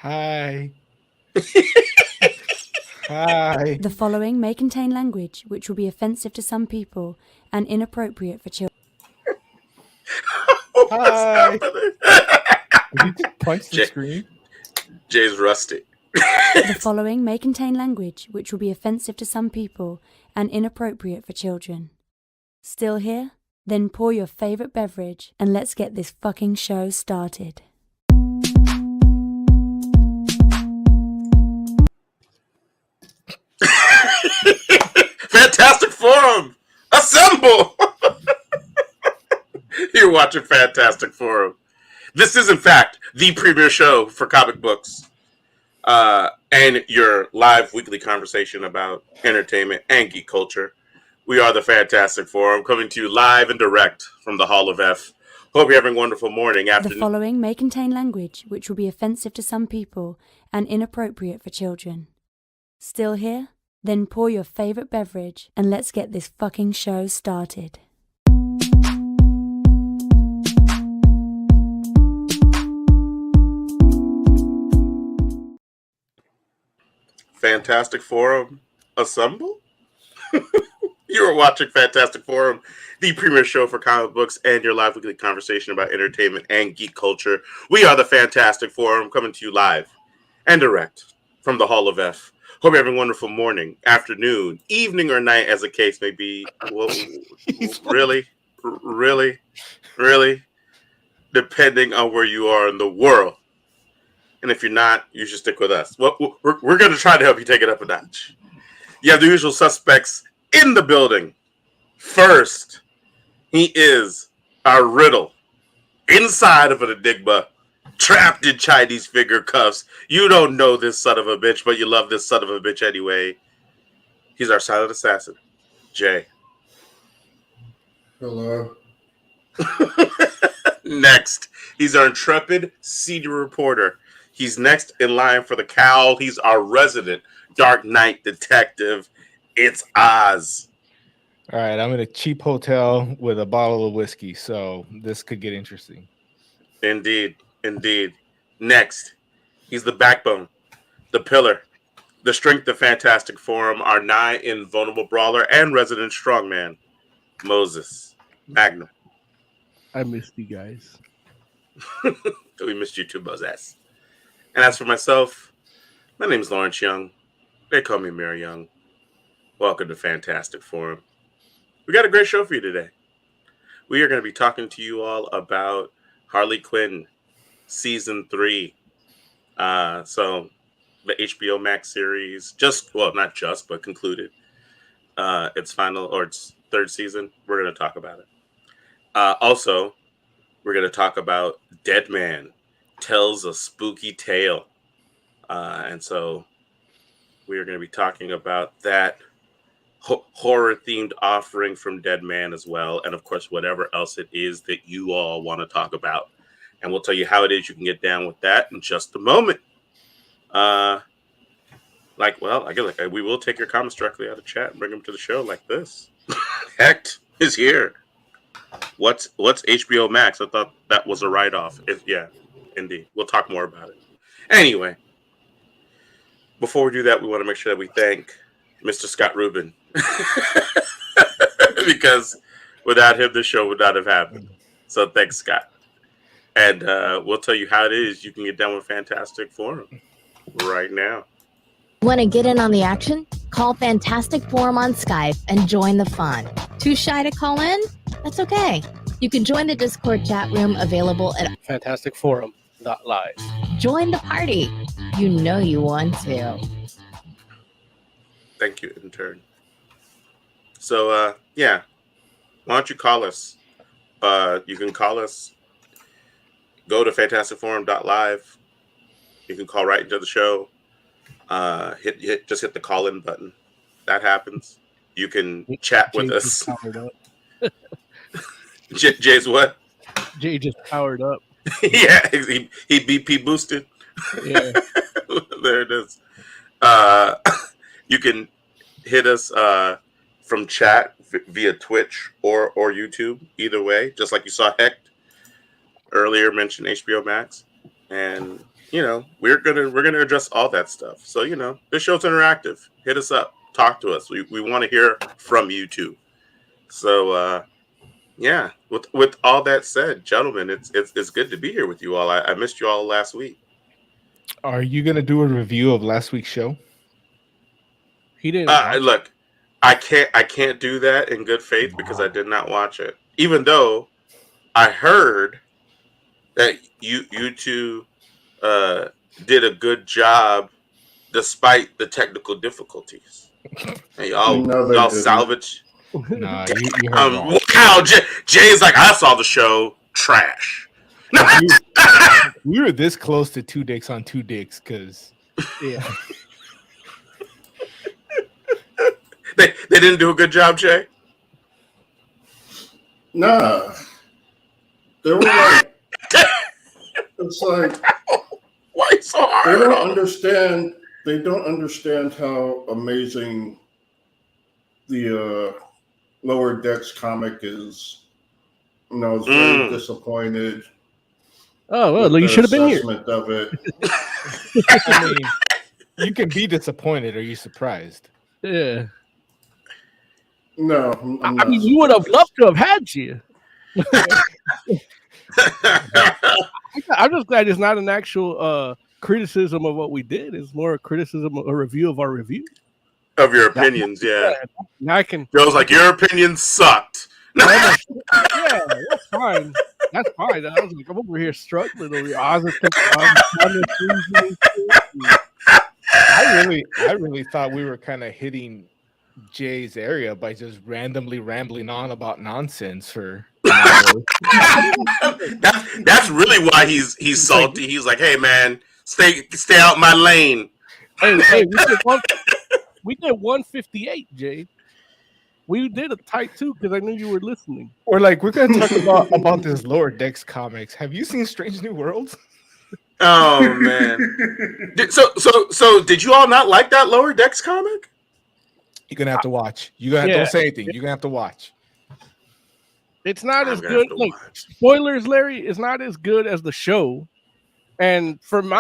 Hi. Hi. The following may contain language which will be offensive to some people and inappropriate for children. What's Hi. happening? Did you just punch the Jay- screen? Jay's rusty. The following may contain language which will be offensive to some people and inappropriate for children. Still here? Then pour your favorite beverage and let's get this fucking show started. Fantastic Forum! Assemble! You're watching Fantastic Forum. This is, in fact, the premier show for comic books and your live weekly conversation about entertainment and geek culture. We are the Fantastic Forum, coming to you live and direct from the Hall of F. Hope you're having a wonderful morning, The afternoon. following may contain language which will be offensive to some people and inappropriate for children. Still here? Then pour your favorite beverage and let's get this fucking show started. Fantastic Forum, assemble? You are watching Fantastic Forum, the premier show for comic books and your live weekly conversation about entertainment and geek culture. We are the Fantastic Forum, coming to you live and direct from the Hall of F. Hope you're having a wonderful morning, afternoon, evening, or night, as the case may be. Well, really? Depending on where you are in the world. And if you're not, you should stick with us. Well, we're going to try to help you take it up a notch. You have the usual suspects in the building. First, he is a riddle inside of an enigma, trapped in Chinese finger cuffs. You don't know this son of a bitch, but you love this son of a bitch anyway. He's our silent assassin, Jay. Hello. Next, he's our intrepid senior reporter. He's next in line for the cowl. He's our resident Dark Knight detective. It's Oz. All right, I'm in a cheap hotel with a bottle of whiskey, so this could get interesting. Indeed. Next, he's the backbone, the pillar, the strength of Fantastic Forum, our nigh invulnerable brawler and resident strongman, Moses Magnum. I missed you guys. We missed you too, Moses. And as for myself, my name is Lawrence Young. They call me Mary Young. Welcome to Fantastic Forum. We got a great show for you today. We are going to be talking to you all about Harley Quinn Season 3. So the HBO Max series, not just, but concluded its final, or its third season. We're going to talk about it. Also, we're going to talk about Deadman tells a spooky tale. And so we are going to be talking about that horror-themed offering from Deadman as well. And, of course, whatever else it is that you all want to talk about. And we'll tell you how it is you can get down with that in just a moment. We will take your comments directly out of chat and bring them to the show like this. Hecht is here. What's HBO Max? I thought that was a write-off. Yeah, indeed. We'll talk more about it. Anyway, before we do that, we want to make sure that we thank Mr. Scott Rubin. Because without him, the show would not have happened. So thanks, Scott. And we'll tell you how it is you can get down with Fantastic Forum right now. Want to get in on the action? Call Fantastic Forum on Skype and join the fun. Too shy to call in? That's okay. You can join the Discord chat room available at FantasticForum.live. Join the party. You know you want to. Thank you, intern. So, why don't you call us? You can call us. Go to FantasticForum.live. You can call right into the show. Just hit the call-in button. That happens. You can chat with us. Jay's what? Jay just powered up. Yeah, he BP boosted. Yeah. There it is. You can hit us from chat via Twitch or YouTube. Either way, just like you saw Hecht earlier mention HBO Max, and we're gonna address all that stuff. So this show's interactive. Hit us up, talk to us. We want to hear from you too. So yeah, with all that said, gentlemen, it's good to be here with you all. I missed you all last week. Are you gonna do a review of last week's show? He didn't watch it. Look, I can't do that in good faith because I did not watch it. Even though I heard that you two did a good job despite the technical difficulties. And y'all salvage. Nah, you heard wrong. Wow, Jay's like, I saw the show, trash. We were this close to 2 dicks on 2 dicks because Yeah. they didn't do a good job, Jay. Nah, they were like, it's like why so hard? they don't understand. They don't understand how amazing the Lower Decks comic is. I was very disappointed. Oh well, you should have been here. Of it. I mean, you can be disappointed. Are you surprised? Yeah. No, I mean, you would have loved to have had you. I'm just glad it's not an actual criticism of what we did. It's more a criticism, a review of our review. Of your opinions, yeah. Now I can. Joe's like, your opinion sucked. Yeah, that's fine. That's fine. I was like, I'm over here struggling over here. I really thought we were kind of hitting Jay's area by just randomly rambling on about nonsense for that's really why he's salty. He's like, hey man, stay out my lane. Hey, we did 158, Jay. We did a tight 2 because I knew you were listening. Or like, we're gonna talk about this Lower Decks comics. Have you seen Strange New Worlds? Oh man. So did you all not like that Lower Decks comic? You're gonna have to watch. Don't say anything. You're gonna have to watch. It's not as good. Like, spoilers, Larry, it's not as good as the show. And from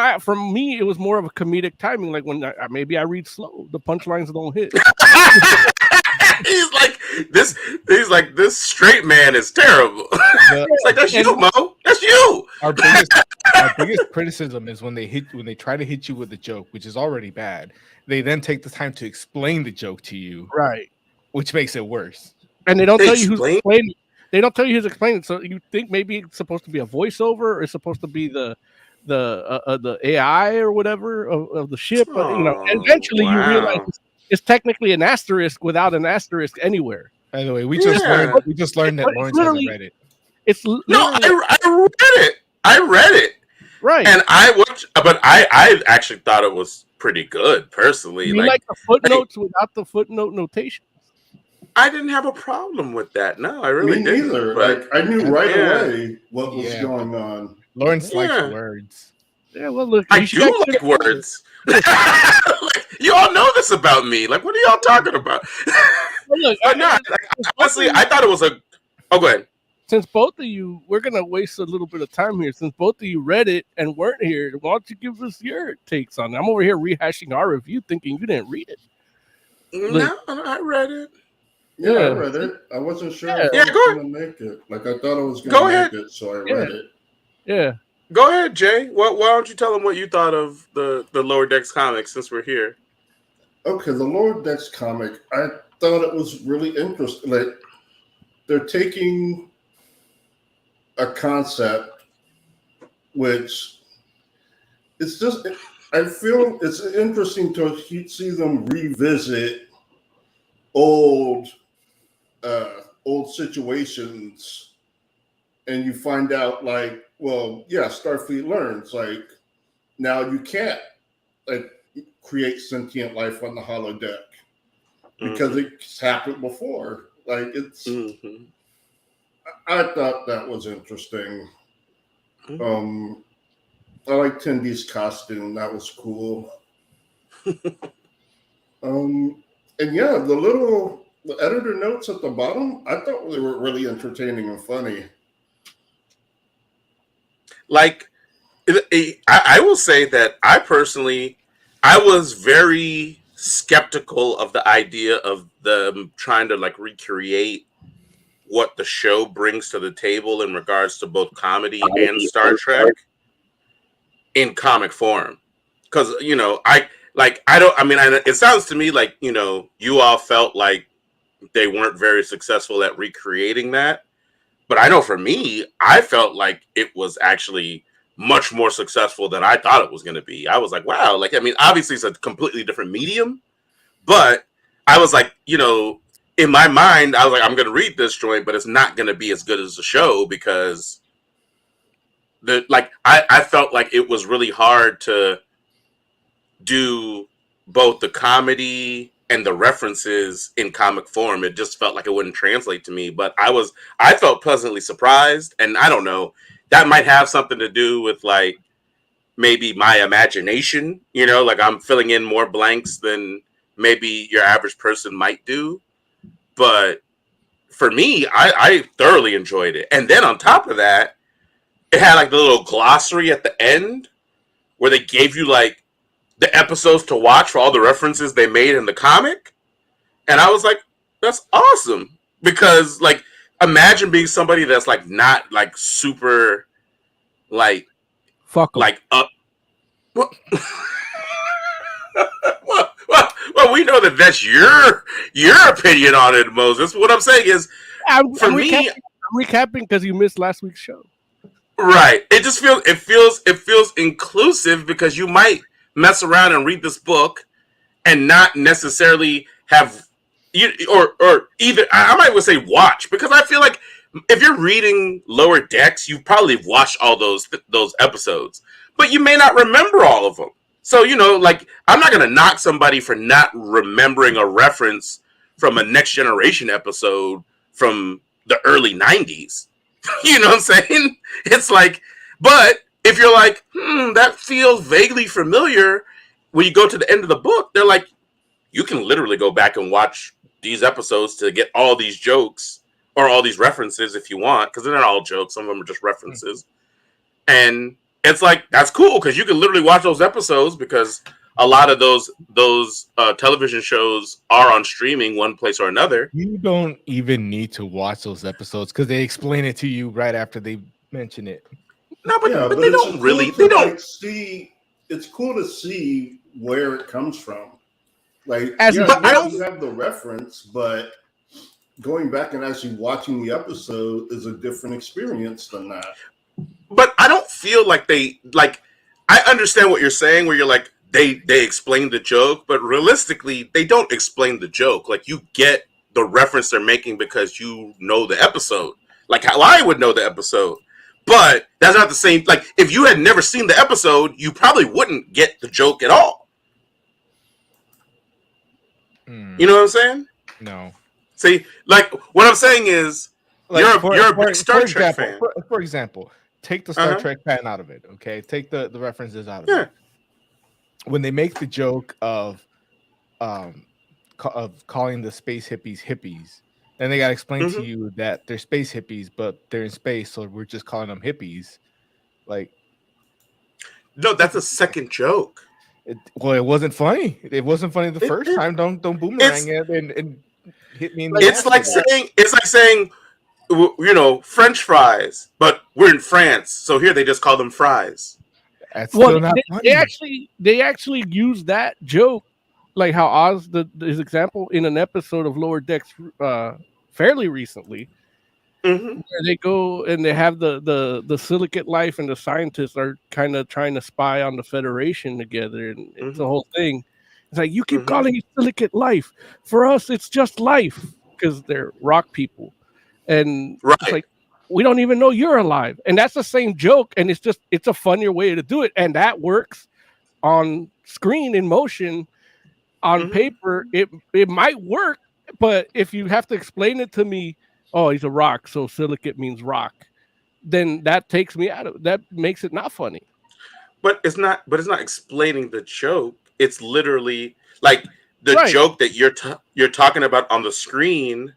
me, it was more of a comedic timing. Like when maybe I read slow, the punchlines don't hit. He's like this straight man is terrible. He's like, that's you, Mo. That's you. Our biggest criticism is when they try to hit you with a joke, which is already bad. They then take the time to explain the joke to you, right? Which makes it worse. And they don't tell you who's explaining. They don't tell you who's explaining. So you think maybe it's supposed to be a voiceover, or it's supposed to be the AI or whatever of the ship. But eventually you realize it's technically an asterisk without an asterisk anywhere. By the way, we just learned that Lawrence hasn't read it. I read it. Right. And I actually thought it was pretty good personally. You like the footnotes without the footnote notation? I didn't have a problem with that. No, I really didn't. Neither. Like, I knew right away what was going on. Lawrence likes words. Yeah, well, look, I do like words. You all know this about me. Like, what are y'all talking about? Well, look, honestly, I thought it was a. Oh, go ahead. Since both of you, we're gonna waste a little bit of time here. Since both of you read it and weren't here, why don't you give us your takes on it? I'm over here rehashing our review, thinking you didn't read it. No, I read it. Yeah, I read it. I wasn't sure if I was going to make it. Like, I thought I was going to make it, so I read it. Yeah. Go ahead, Jay. Why don't you tell them what you thought of the Lower Decks comic since we're here? Okay, the Lower Decks comic, I thought it was really interesting. Like, they're taking a concept which it's just, I feel it's interesting to see them revisit old situations, and you find out, like, well, yeah, Starfleet learns, like, now you can't create sentient life on the holodeck because it's happened before. Like, it's I thought that was interesting. I like Tindy's costume. That was cool. And yeah, the editor notes at the bottom, I thought they were really entertaining and funny. Like, I will say that I was very skeptical of the idea of them trying to like recreate what the show brings to the table in regards to both comedy and Star Trek in comic form. Because, it sounds to me like, you all felt like they weren't very successful at recreating that. But I know for me, I felt like it was actually much more successful than I thought it was going to be. I was like, wow. Like, I mean, obviously it's a completely different medium, but I was like, in my mind, I was like, I'm going to read this joint, but it's not going to be as good as the show because I felt like it was really hard to do both the comedy and the references in comic form. It just felt like it wouldn't translate to me, but I felt pleasantly surprised. And I don't know, that might have something to do with like maybe my imagination, like I'm filling in more blanks than maybe your average person might do. But for me, I thoroughly enjoyed it. And then on top of that, it had like the little glossary at the end where they gave you like the episodes to watch for all the references they made in the comic. And I was like, that's awesome. Because like, imagine being somebody that's like not like super like Fuck 'em. like up. Well, well, we know that that's your opinion on it, Moses. What I'm saying is, I'm me, recapping because you missed last week's show. Right. It just feels inclusive because you might mess around and read this book and not necessarily have or either I might say watch, because I feel like if you're reading Lower Decks, you've probably watched all those episodes, but you may not remember all of them. So, like, I'm not going to knock somebody for not remembering a reference from a Next Generation episode from the early 90s. You know what I'm saying? It's like, but if you're like, that feels vaguely familiar, when you go to the end of the book, they're like, you can literally go back and watch these episodes to get all these jokes or all these references if you want, because they're not all jokes. Some of them are just references. And it's like, that's cool, because you can literally watch those episodes, because a lot of those television shows are on streaming one place or another. You don't even need to watch those episodes because they explain it to you right after they mention it. No, but they don't really. They don't see. It's cool to see where it comes from. Like, I don't you have the reference, but going back and actually watching the episode is a different experience than that. But I don't feel like they like. I understand what you're saying, where you're like, they explain the joke, but realistically, they don't explain the joke. Like, you get the reference they're making because you know the episode. Like how I would know the episode. But that's not the same. Like, if you had never seen the episode, you probably wouldn't get the joke at all. You know what I'm saying? No. See, like, what I'm saying is, like, you're a big Star Trek fan. For example, take the Star Trek fan out of it, okay? Take the references out of it. When they make the joke of calling the space hippies, then they got to explain to you that they're space hippies, but they're in space, so we're just calling them hippies. Like, no, that's a second joke. It wasn't funny. It wasn't funny the first time. Don't boomerang it and hit me in the It's like saying, French fries, but we're in France, so here they just call them fries. That's still not funny. They actually use that joke, like how Oz his example in an episode of Lower Decks fairly recently, where they go and they have the silicate life and the scientists are kind of trying to spy on the Federation together, and it's the whole thing. It's like, you keep calling it silicate life. For us, it's just life, because they're rock people, and it's like, we don't even know you're alive. And that's the same joke, and it's a funnier way to do it, and that works on screen in motion. On paper, it might work, but if you have to explain it to me, oh, he's a rock, so silicate means rock, then that takes me out of it. That makes it not funny. But it's not explaining the joke. It's literally like the joke that you're talking about on the screen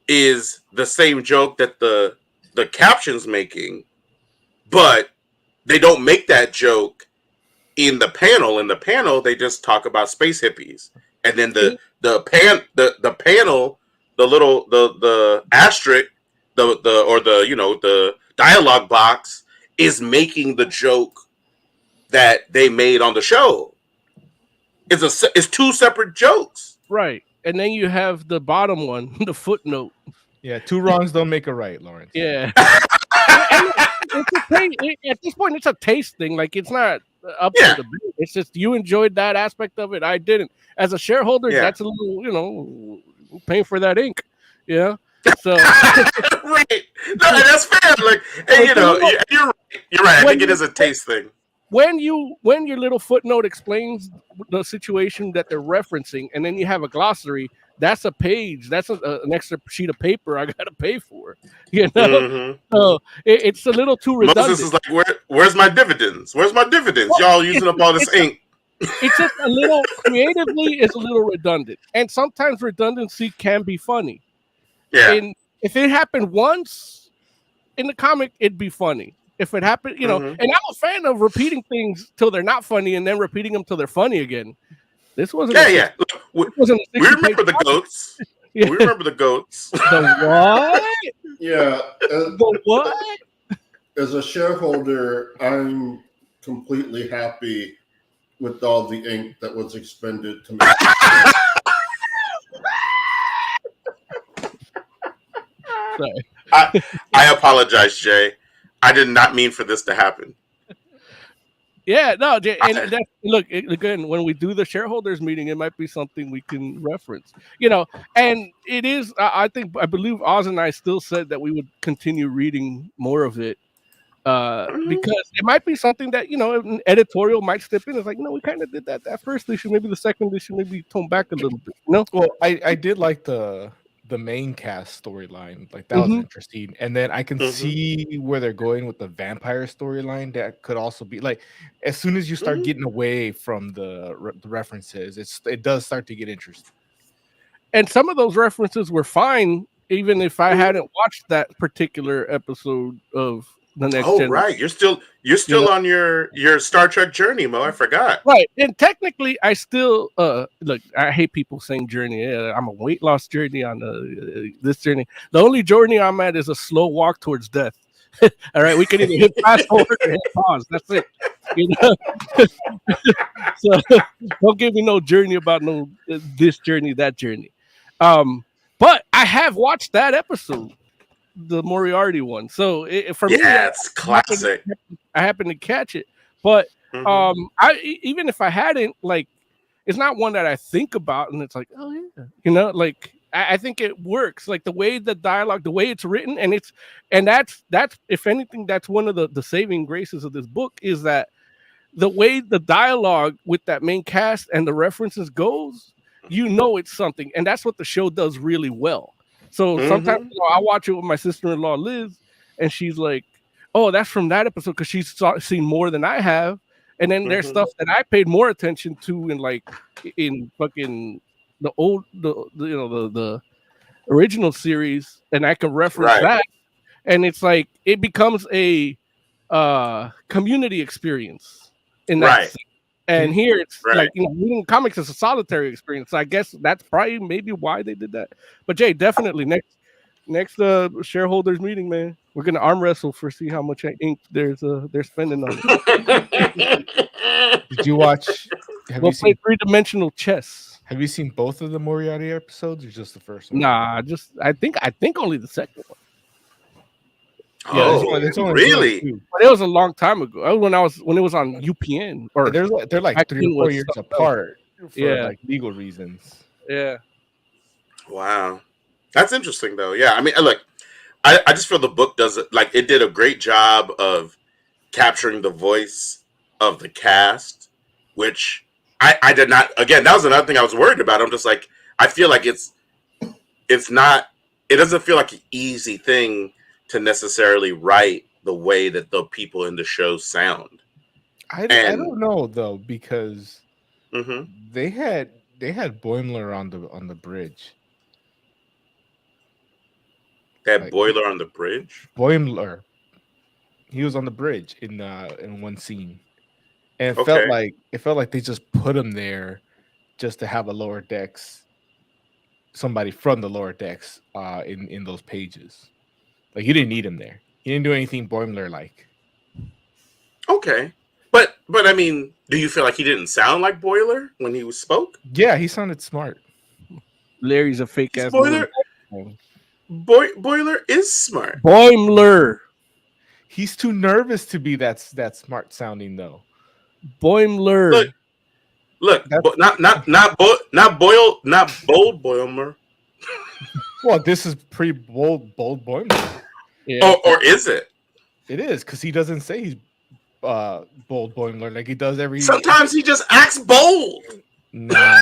is the same joke that the caption's making, but they don't make that joke in the panel. In the panel, they just talk about space hippies, and then the panel, the asterisk, the dialogue box is making the joke that they made on the show. It's two separate jokes, right? And then you have the bottom one, the footnote. Yeah, two wrongs don't make a right, Lawrence. Yeah. At this point, it's a taste thing. Like, it's not up to debate. It's just you enjoyed that aspect of it. I didn't. As a shareholder, that's a little, paying for that ink. Yeah. So right. No, that's fair. Like, and you're right. I think it is a taste thing. When your little footnote explains the situation that they're referencing, and then you have a glossary, that's a page. That's an extra sheet of paper I got to pay for. So it's a little too redundant. Moses is like, where's my dividends? Where's my dividends? Y'all using up all this ink. It's just a little creatively. It's a little redundant, and sometimes redundancy can be funny. Yeah. And if it happened once in the comic, it'd be funny. If it happened, and I'm a fan of repeating things till they're not funny and then repeating them till they're funny again. This wasn't. We remember the goats. Yeah. We remember the goats. The what? Yeah. The what? As a shareholder, I'm completely happy with all the ink that was expended to make it. Sorry. I apologize, Jay. I did not mean for this to happen. Yeah, no, Jay, and look, again, when we do the shareholders meeting, it might be something we can reference, and it is, I believe Oz and I still said that we would continue reading more of it, because it might be something that, an editorial might step in. It's like, we kind of did that first issue, maybe the second issue, maybe tone back a little bit, Well, I did like the main cast storyline, like that was interesting, and then I can see where they're going with the vampire storyline. That could also be like, as soon as you start getting away from the references, it does start to get interesting. And some of those references were fine, even if I hadn't watched that particular episode of the next. Oh, right, you're still on your Star Trek journey, Mo. I forgot. Right, and technically, I still look. I hate people saying journey. Yeah, I'm a weight loss journey on this journey. The only journey I'm at is a slow walk towards death. All right, we can either hit fast forward or hit pause. That's it. So don't give me no journey about no this journey, that journey. But I have watched that episode, the Moriarty one. So for me, it's classic. I happened to catch it, but I even if I hadn't, like, it's not one that I think about, and it's like, oh yeah, like I think it works, like the way the dialogue, the way it's written, and that's if anything, that's one of the saving graces of this book, is that the way the dialogue with that main cast and the references goes, it's something, and that's what the show does really well. So sometimes I watch it with my sister-in-law Liz, and she's like, "Oh, that's from that episode," because she's seen more than I have. And then there's stuff that I paid more attention to in fucking the original series, and I can reference that. And it's like it becomes a community experience in that sense. And here it's like, reading comics is a solitary experience. So I guess that's probably maybe why they did that. But Jay, definitely next shareholders meeting, man, we're gonna arm wrestle for see how much ink they're spending on it. Did you watch? We'll play 3-dimensional chess. Have you seen both of the Moriarty episodes, or just the first one? Nah, I think only the second one. Yeah, it's only really? But it was a long time ago. When it was on UPN. Or they're like 3 or 4 years apart for like legal reasons. Yeah. Wow, that's interesting though. Yeah, I mean, look, I just feel the book does it, like it did a great job of capturing the voice of the cast, which I did not. Again, that was another thing I was worried about. I'm just like, I feel like it's not. It doesn't feel like an easy thing to necessarily write the way that the people in the show sound. I don't know though, because they had Boimler on the bridge. They had Boiler on the bridge? Boimler. He was on the bridge in one scene, and Okay. it felt like they just put him there just to have a lower decks somebody from the lower decks in those pages. Like you didn't need him there. He didn't do anything Boimler like. Okay. But I mean, do you feel like he didn't sound like Boiler when he spoke? Yeah, he sounded smart. Larry's a fake ass. Boiler is smart. Boimler. He's too nervous to be that smart sounding though. Boimler. Look, not bold Boimler. Well, this is pretty bold Boimler. Yeah. Or is it? It is because he doesn't say he's bold Boimler like he does every. Sometimes he just acts bold. Nah,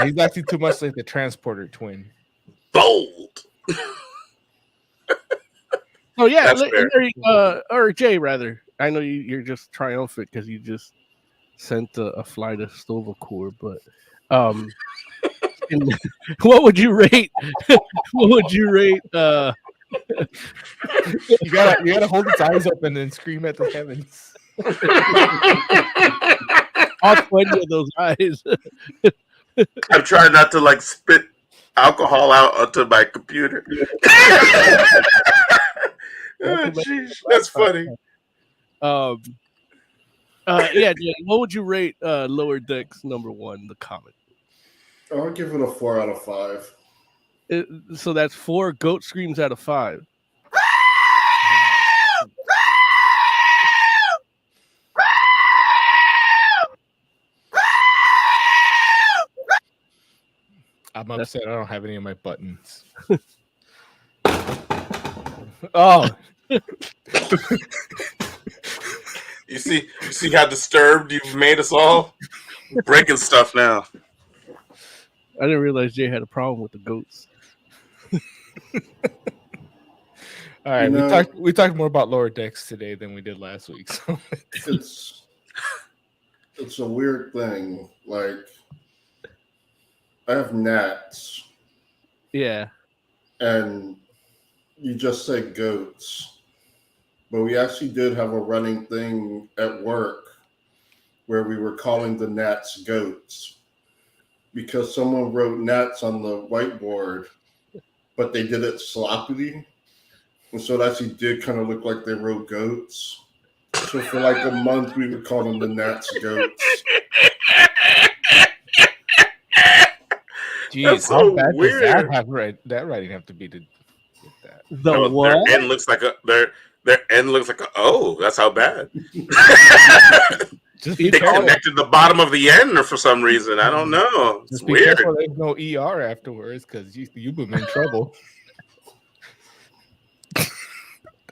he's acting too much like the Transporter twin. Bold. Oh yeah, Larry, or Jay rather. I know you're just triumphant because you just sent a flight of Stovacor, but what would you rate? What would you rate? You gotta hold its eyes open and scream at the heavens. All 20 of those eyes. I'm trying not to like spit alcohol out onto my computer. Oh, geez, that's funny. Yeah, what would you rate Lower Decks #1, the comic? I'll give it a 4 out of 5. So that's 4 goat screams out of 5. I'm upset. I don't have any of my buttons. Oh. You see how disturbed you've made us all? We're breaking stuff now. I didn't realize Jay had a problem with the goats. All right, we talked more about Lower Decks today than we did last week. So it's a weird thing. Like I have gnats. Yeah. And you just said goats. But we actually did have a running thing at work where we were calling the gnats goats because someone wrote gnats on the whiteboard, but they did it sloppily. And so it actually did kind of look like they wrote goats. So for like a month, we would call them the gnats goats. Jeez, so how bad weird. does that writing have to be to get that? The what? Their end looks like a O. That's how bad. Just they connected the bottom of the N or for some reason. I don't know. It's just be weird. careful there's no ER afterwards because you've been in trouble.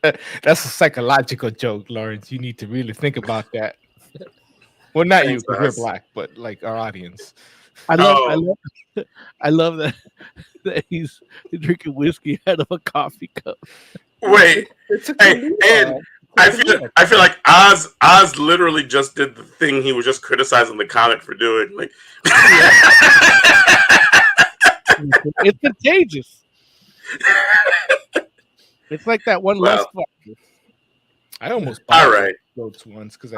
That's a psychological joke, Lawrence. You need to really think about that. Well, not you because you're black, but like our audience. I love that he's drinking whiskey out of a coffee cup. Wait, and I feel like Oz literally just did the thing he was just criticizing the comic for doing. Like, it's contagious. It's like that one less. I almost bought all right goats once because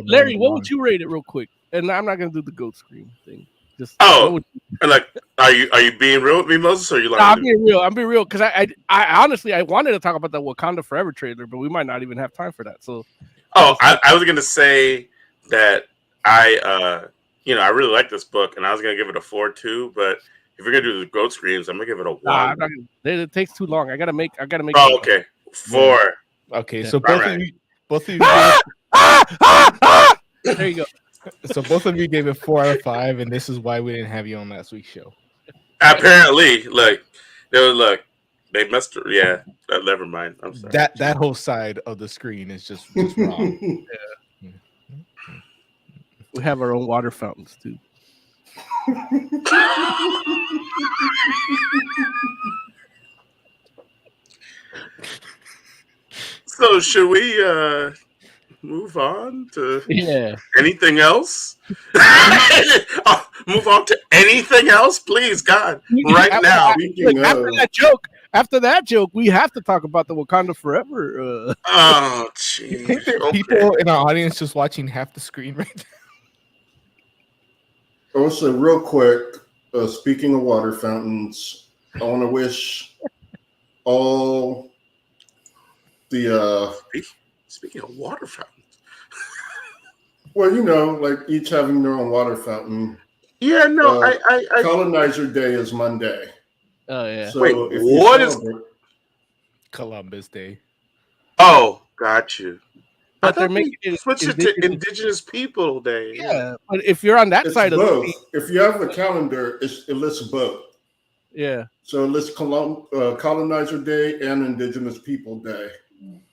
Larry, what would you rate it real quick? And I'm not gonna do the goat scream thing. Just like, are you being real with me, Moses? Or are you like? No, I'm being real. I'm being real because I honestly I wanted to talk about the Wakanda Forever trailer, but we might not even have time for that. So, I was gonna say that I really like this book, and I was gonna give it a 4 too. But if you're gonna do the goat screams, I'm gonna give it a 1. I'm not gonna, it takes too long. I gotta make. Oh, okay, 4. Okay, so both of you. There you go. So both of you gave it 4 out of 5, and this is why we didn't have you on last week's show. Apparently, they messed. Yeah, never mind. I'm sorry. That whole side of the screen is just wrong. Yeah. We have our own water fountains too. So should we move on to anything else? Move on to anything else, please, God, right now. After that joke, after that joke, we have to talk about the Wakanda Forever. Oh, You think jeez. there's Okay. people in our audience just watching half the screen right now? Also, real quick, speaking of water fountains, I want to wish all the Speaking of water fountains. well, you know, like each having their own water fountain. Yeah, no, Colonizer Day is Monday. Oh yeah. So Wait, if what you is- celebrate, Columbus Day. Oh, got you. But I they're thought making they it switched it to Indigenous People Day. Yeah, but if you're on that it's side of both. the If you have a calendar, it lists both. yeah. So it lists Colonizer Day and Indigenous People Day.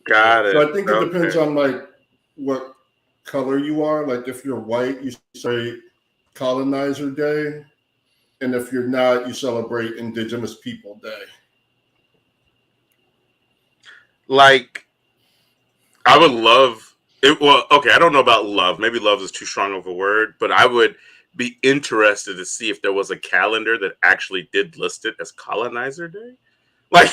Got it. So I think it Okay. depends on like what color you are. Like if you're white, you celebrate Colonizer Day, and if you're not, you celebrate Indigenous People Day. Like, I would love it. Well, okay, I don't know about love. Maybe love is too strong of a word, but I would be interested to see if there was a calendar that actually did list it as Colonizer Day. Like,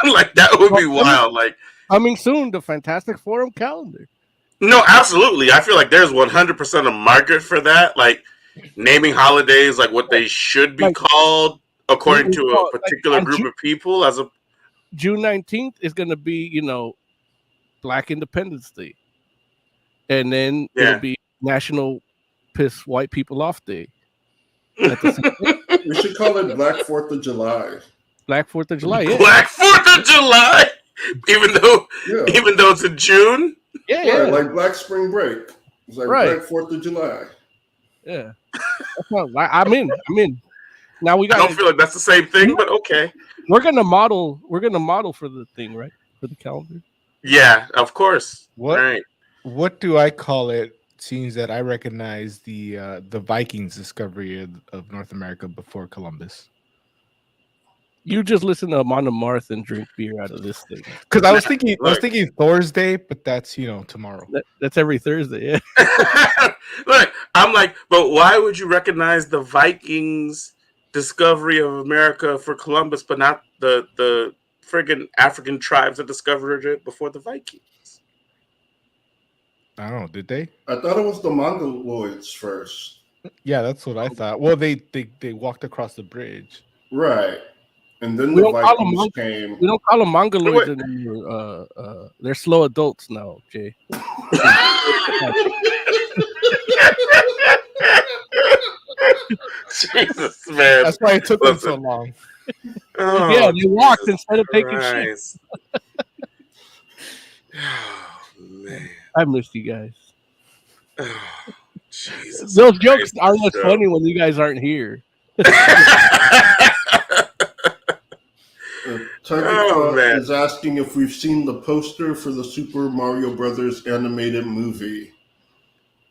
like that would be wild. Like, Coming soon, the Fantastic Forum calendar. no, absolutely. I feel like there's 100% a market for that. Like, naming holidays like what they should be Like, called according to a like, particular on group of people. As a June 19th is going to be, you know, Black Independence Day. And then it'll be National Piss White People Off Day. We should call it Black 4th of July. Black 4th of July, yeah. Black 4th of July, even though it's in June. Yeah, right, like Black Spring Break. It's like Black 4th of July. Yeah, I'm in. Now we got. I don't feel like that's the same thing, but okay. We're gonna model for the thing, right? For the calendar. Yeah, of course. What? Right. What do I call it? Seems that I recognize the Vikings' discovery of North America before Columbus. You just listen to Amon Amarth and drink beer out of this thing. Because I was thinking Thursday, but that's tomorrow. That's every Thursday. Yeah. Look, I'm like, but why would you recognize the Vikings' discovery of America for Columbus, but not the friggin' African tribes that discovered it before the Vikings? I don't know. Did they? I thought it was the Mongoloids first. Yeah, that's what I thought. Well, they walked across the bridge, right? And then the Vikings came. We don't call them Mongoloids anymore. They're slow adults now, Jay. Jesus, man. That's why it took them so long. Oh, yeah, they walked instead of taking shit. Oh, man. I missed you guys. Oh, Jesus. Those jokes aren't as funny when you guys aren't here. Target is asking if we've seen the poster for the Super Mario Brothers animated movie.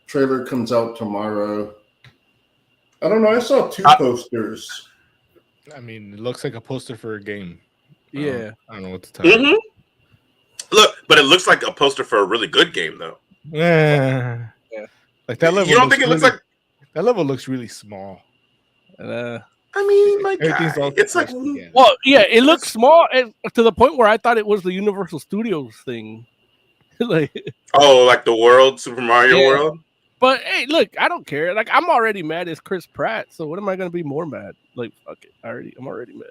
Trailer comes out tomorrow. I don't know. I saw two posters. I mean, it looks like a poster for a game. Yeah. I don't know what to tell you. Look, but it looks like a poster for a really good game, though. Yeah. Like that level. You don't think it looks like that level looks really small? I mean, like it's like well, yeah, it looks small to the point where I thought it was the Universal Studios thing. Like like the world, Super Mario World. But hey, look, I don't care. Like I'm already mad as Chris Pratt, so what am I gonna be more mad? Like fuck it, I'm already mad.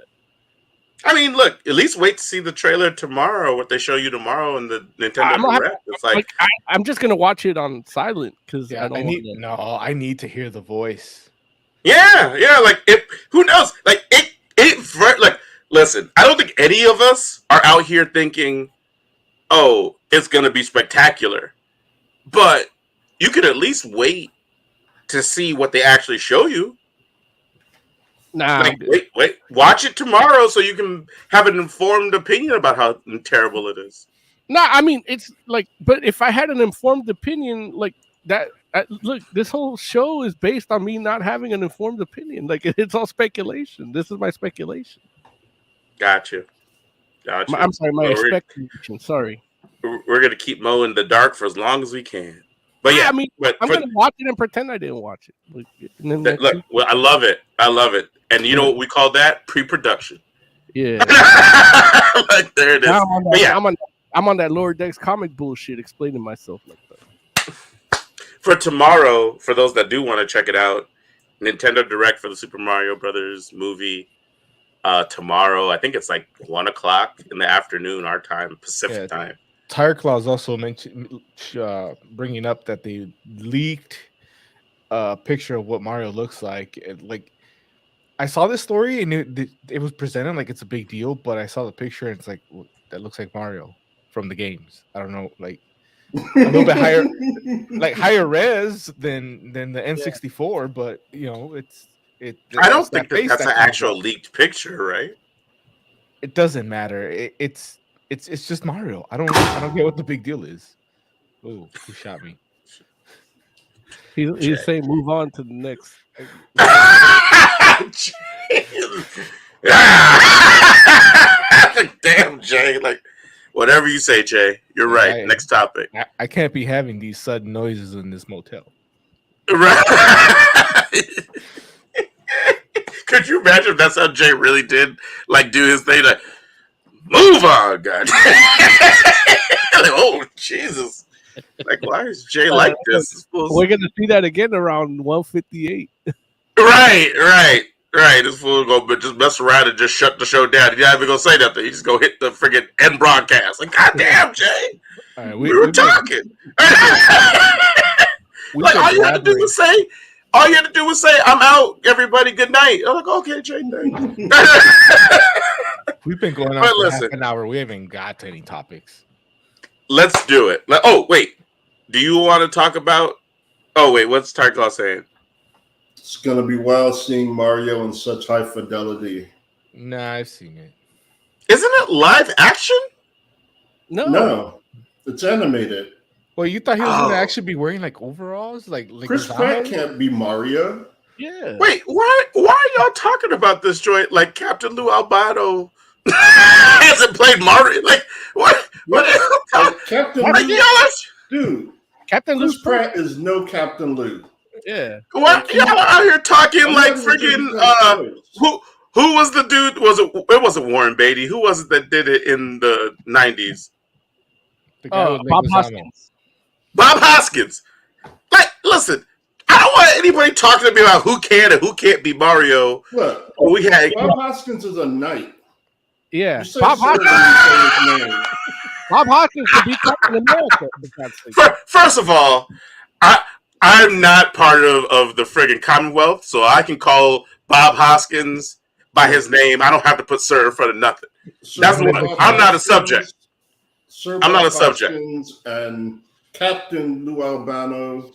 I mean, look, at least wait to see the trailer tomorrow. What they show you tomorrow in the Nintendo Direct. It's like I'm just gonna watch it on silent because I need to hear the voice. Yeah. Like who knows? Like like listen. I don't think any of us are out here thinking, "Oh, it's gonna be spectacular," but you could at least wait to see what they actually show you. Nah, like, wait, watch it tomorrow so you can have an informed opinion about how terrible it is. No, I mean it's like, but if I had an informed opinion like that, look, this whole show is based on me not having an informed opinion. Like it's all speculation. This is my speculation. Gotcha. I'm sorry, my speculation. Sorry. We're gonna keep Mo in the dark for as long as we can. But yeah, I mean, I'm gonna watch it and pretend I didn't watch it. Look, well, I love it. And you know what we call that? Pre-production. Yeah. Like, there it is. Now I'm on But that, yeah, I'm on that Lower Decks comic bullshit, explaining myself like that. for tomorrow, for those that do want to check it out, Nintendo Direct for the Super Mario Brothers movie. Tomorrow, I think it's like 1:00 in the afternoon, our time, Pacific time. Tire Claws also mentioned bringing up that they leaked a picture of what Mario looks like. Like, I saw this story and it was presented like it's a big deal, but I saw the picture and it's like, well, that looks like Mario from the games. I don't know, like a little bit higher, like higher res than the N64, but you know, I don't think face that's an comes actual up. leaked picture, right? It doesn't matter. It's just Mario. I don't get what the big deal is. Oh, who shot me? He's saying move on to the next. Damn, Jay. Like, whatever you say, Jay. You're right. Next topic. I can't be having these sudden noises in this motel. Right. Could you imagine if that's how Jay really did? Like, do his thing, like, move on, God. Like, oh, Jesus. Like, why is Jay like this? We're gonna see that again around 1:58. Right. This fool go, but just mess around and just shut the show down. You're not even gonna say nothing. You just go hit the friggin' end broadcast. Like, goddamn, Jay, right, we were talking. Like, all you had to do was say, "I'm out, everybody. Good night." I'm like, okay, Jay, thanks. We've been going on for half an hour. We haven't got to any topics. Let's do it. Oh, wait. Do you want to talk about? Oh, wait. What's Tarkla saying? It's gonna be wild seeing Mario in such high fidelity. Nah, I've seen it. Isn't it live action? No, it's animated. Well, you thought he was gonna actually be wearing like overalls, like Chris Pratt can't be Mario. Yeah. Wait, why are y'all talking about this joint like Captain Lou Albano hasn't played Mario? Like, what? Captain Lou, dude. Captain Chris Pratt is no Captain Lou. Yeah. What? Y'all are out here talking like freaking who was the dude? It wasn't Warren Beatty. Who was it that did it in the 90s? Bob Hoskins. Bob Hoskins. Like, listen, I don't want anybody talking to me about who can and who can't be Mario. Look, Bob Hoskins is a knight. Yeah, Bob Hoskins could be Captain America. First of all, I'm not part of the friggin' Commonwealth, so I can call Bob Hoskins by his name. I don't have to put Sir in front of nothing. That's one. I'm not a subject. I'm not a subject. Hoskins and Captain Lou Albano,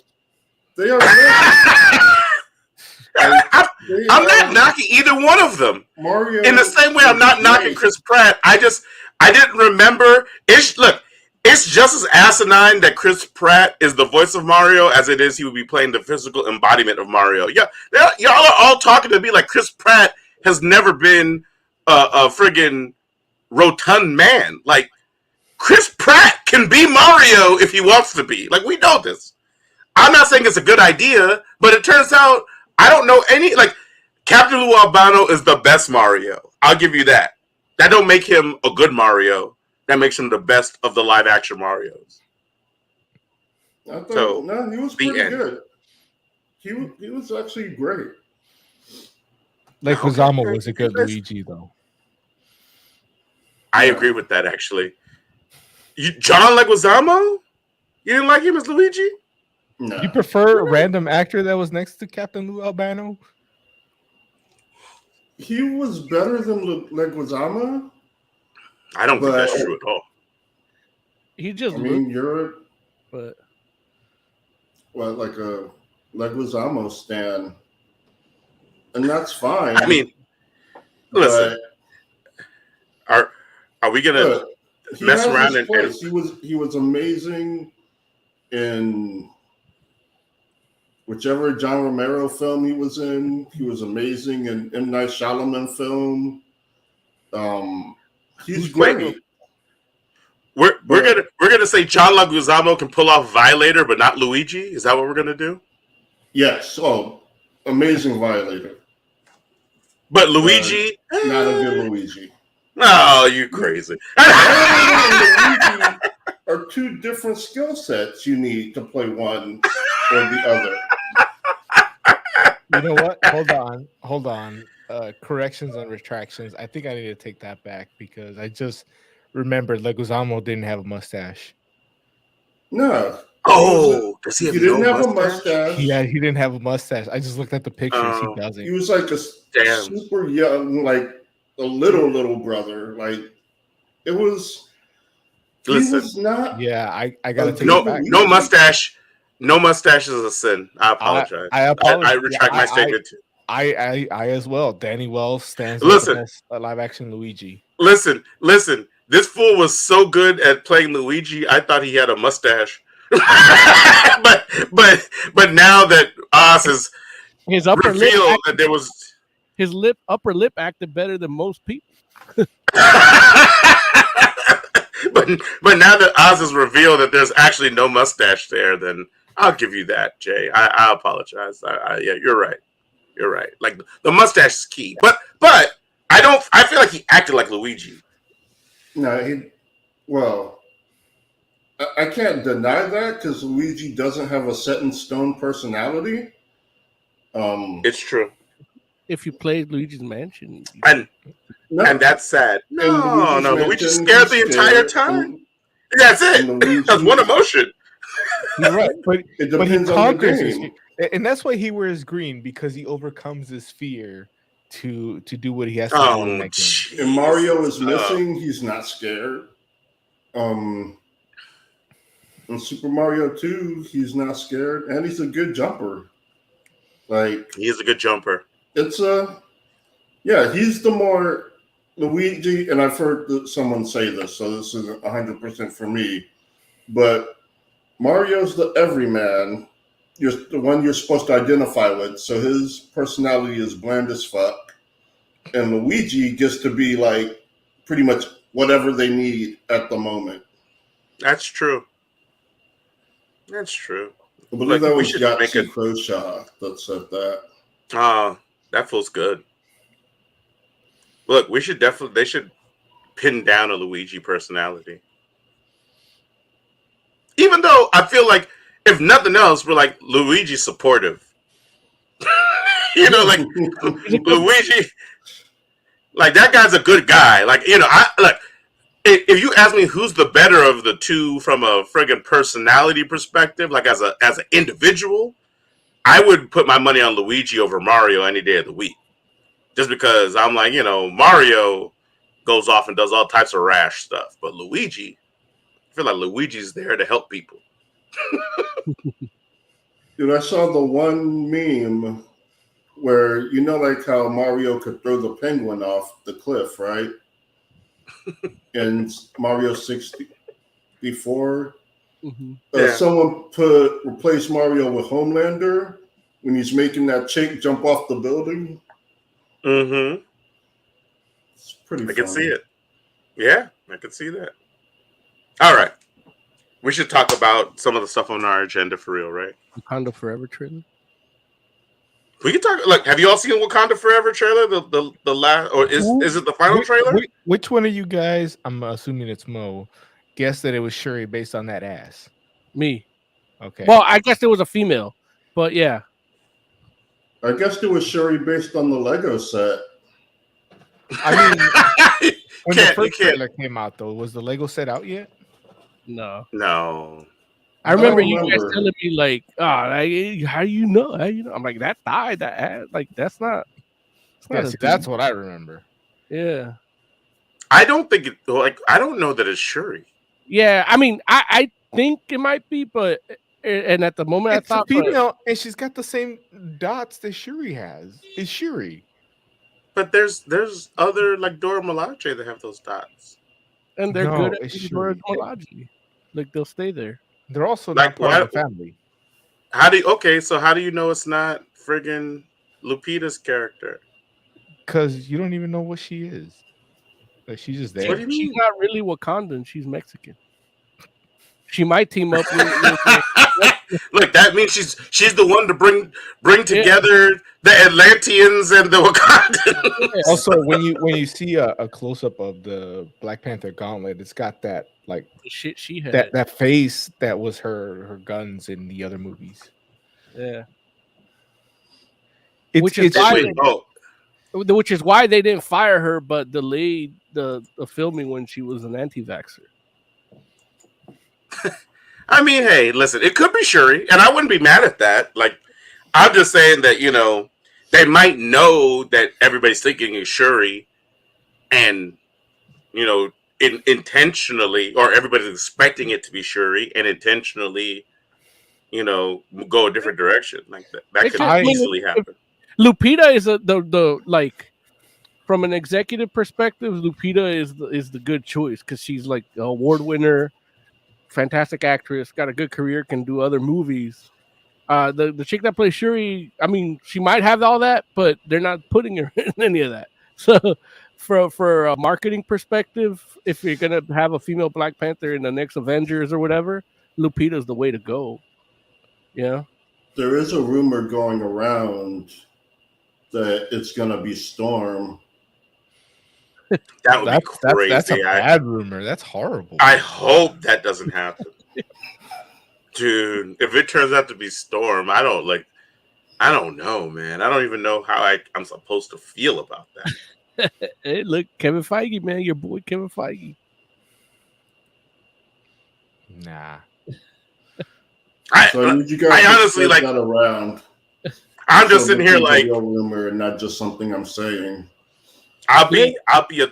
they are. I'm not knocking either one of them. Mario, in the same way, I'm not knocking Chris Pratt. I didn't remember. It's just as asinine that Chris Pratt is the voice of Mario as it is he would be playing the physical embodiment of Mario. Yeah, y'all are all talking to me like Chris Pratt has never been a friggin' rotund man. Like, Chris Pratt can be Mario if he wants to be. Like, we know this. I'm not saying it's a good idea, but it turns out I don't know any. Like, Captain Lou Albano is the best Mario. I'll give you that. That don't make him a good Mario. That makes him the best of the live action Marios. I thought, he was pretty good. He was actually great. Leguizamo was a good Luigi, though. I agree with that, actually. John Leguizamo? You didn't like him as Luigi? No. You prefer a random actor that was next to Captain Lou Albano? He was better than Leguizamo. I don't think that's true at all. He just. You're like a Leguizamo stan, and that's fine. I mean, listen, are we gonna mess around and he was amazing in whichever John Romero film he was in. He was amazing in M. Night Shyamalan film. He's great. We're gonna say John Leguizamo can pull off Violator, but not Luigi. Is that what we're gonna do? Yes. Oh, amazing Violator. But Luigi, not a good Luigi. Oh, you crazy. And Luigi are two different skill sets you need to play one or the other. You know what? Hold on. Corrections and retractions. I think I need to take that back because I just remembered Leguizamo didn't have a mustache. No. Oh, does he have He didn't no have a mustache? mustache. He didn't have a mustache. I just looked at the pictures. He doesn't. He was like a Damn. super young, like a little brother. Like it was. Listen, he was not. Yeah, I gotta take no, it back. no mustache. No mustache is a sin. I apologize. I apologize. I retract my statement too. I as well. Danny Wells stands as Listen. the best live action Luigi. Listen. This fool was so good at playing Luigi, I thought he had a mustache. but now that Oz has His upper lip revealed that there was his upper lip acted better than most people. but now that Oz has revealed that there's actually no mustache there, then I'll give you that, Jay. I apologize. Yeah, you're right. You're right. Like the mustache is key, but I feel like he acted like Luigi. No, well, I can't deny that because Luigi doesn't have a set in stone personality. It's true. If you played Luigi's Mansion, and that's sad. No, Luigi scared the entire time. That's it. That's one emotion. You're right, but it depends on the game. And that's why he wears green, because he overcomes his fear to do what he has to do in that game. And Mario is missing. He's not scared. In Super Mario 2, he's not scared, and he's a good jumper. Like he is a good jumper. It's he's the more Luigi, and I've heard someone say this, so this isn't 100% for me, but Mario's the everyman. You're the one you're supposed to identify with, so his personality is bland as fuck. And Luigi gets to be like pretty much whatever they need at the moment. That's true. That's true. I believe that was Yahtzee Croshaw that said that. That feels good. Look, they should pin down a Luigi personality. Even though I feel like, if nothing else, we're like Luigi supportive. Like Luigi, like that guy's a good guy. Like, if you ask me who's the better of the two from a friggin' personality perspective, like as an individual, I would put my money on Luigi over Mario any day of the week. Just because I'm like, Mario goes off and does all types of rash stuff. But Luigi, I feel like Luigi's there to help people. Dude, I saw the one meme where, like how Mario could throw the penguin off the cliff, right? And Mario 64. Someone replaced Mario with Homelander when he's making that chick jump off the building. Mm-hmm. It's pretty funny. I can see it. Yeah, I can see that. All right. We should talk about some of the stuff on our agenda for real, right? Wakanda Forever trailer. We can talk. Like, have you all seen Wakanda Forever trailer? The last, or is it the final trailer? Which one of you guys? I'm assuming it's Mo. Guessed that it was Shuri based on that ass. Me. Okay. Well, I guess it was a female, but yeah. I guess it was Shuri based on the Lego set. I mean, when the first trailer came out, though, was the Lego set out yet? No. I remember you guys telling me like, how you know? I'm like, that died. That ad. Like, that's not. That's what I remember. Yeah. I don't think it. Like, I don't know that it's Shuri. Yeah, I mean, I think it might be, but at the moment it's I thought a female, and she's got the same dots that Shuri has. It's Shuri. But there's other like Dora Milaje that have those dots, and they're good at Dora Milaje. Like, they'll stay there. They're also not part of the family. So how do you know it's not friggin' Lupita's character? Because you don't even know what she is. Like, she's just there. She's not really Wakandan. She's Mexican. She might team up with Look, that means she's the one to bring together the Atlanteans and the Wakandans. Also, when you see a close up of the Black Panther gauntlet, it's got that like the shit she had. that face that was her guns in the other movies. Yeah. Which is why they didn't fire her, but delayed the filming when she was an anti-vaxxer. I mean, hey, listen, it could be Shuri, and I wouldn't be mad at that. Like, I'm just saying that, they might know that everybody's thinking is Shuri, and, intentionally, or everybody's expecting it to be Shuri, and intentionally, go a different direction. Like, that could easily happen. Lupita is the from an executive perspective, Lupita is the good choice because she's like an award winner, fantastic actress, got a good career, can do other movies. The chick that plays Shuri, I mean, she might have all that, but they're not putting her in any of that. So, for a marketing perspective, if you're gonna have a female Black Panther in the next Avengers or whatever, Lupita's the way to go. Yeah. There is a rumor going around that it's gonna be Storm. That would be crazy. That's a bad rumor. That's horrible. I hope that doesn't happen. Dude, if it turns out to be Storm, I don't know, man. I don't even know how I'm supposed to feel about that. Hey, look, Kevin Feige, man, your boy Kevin Feige. Nah. I honestly like that around. I'm just sitting here like real rumor and not just something I'm saying. I'll be in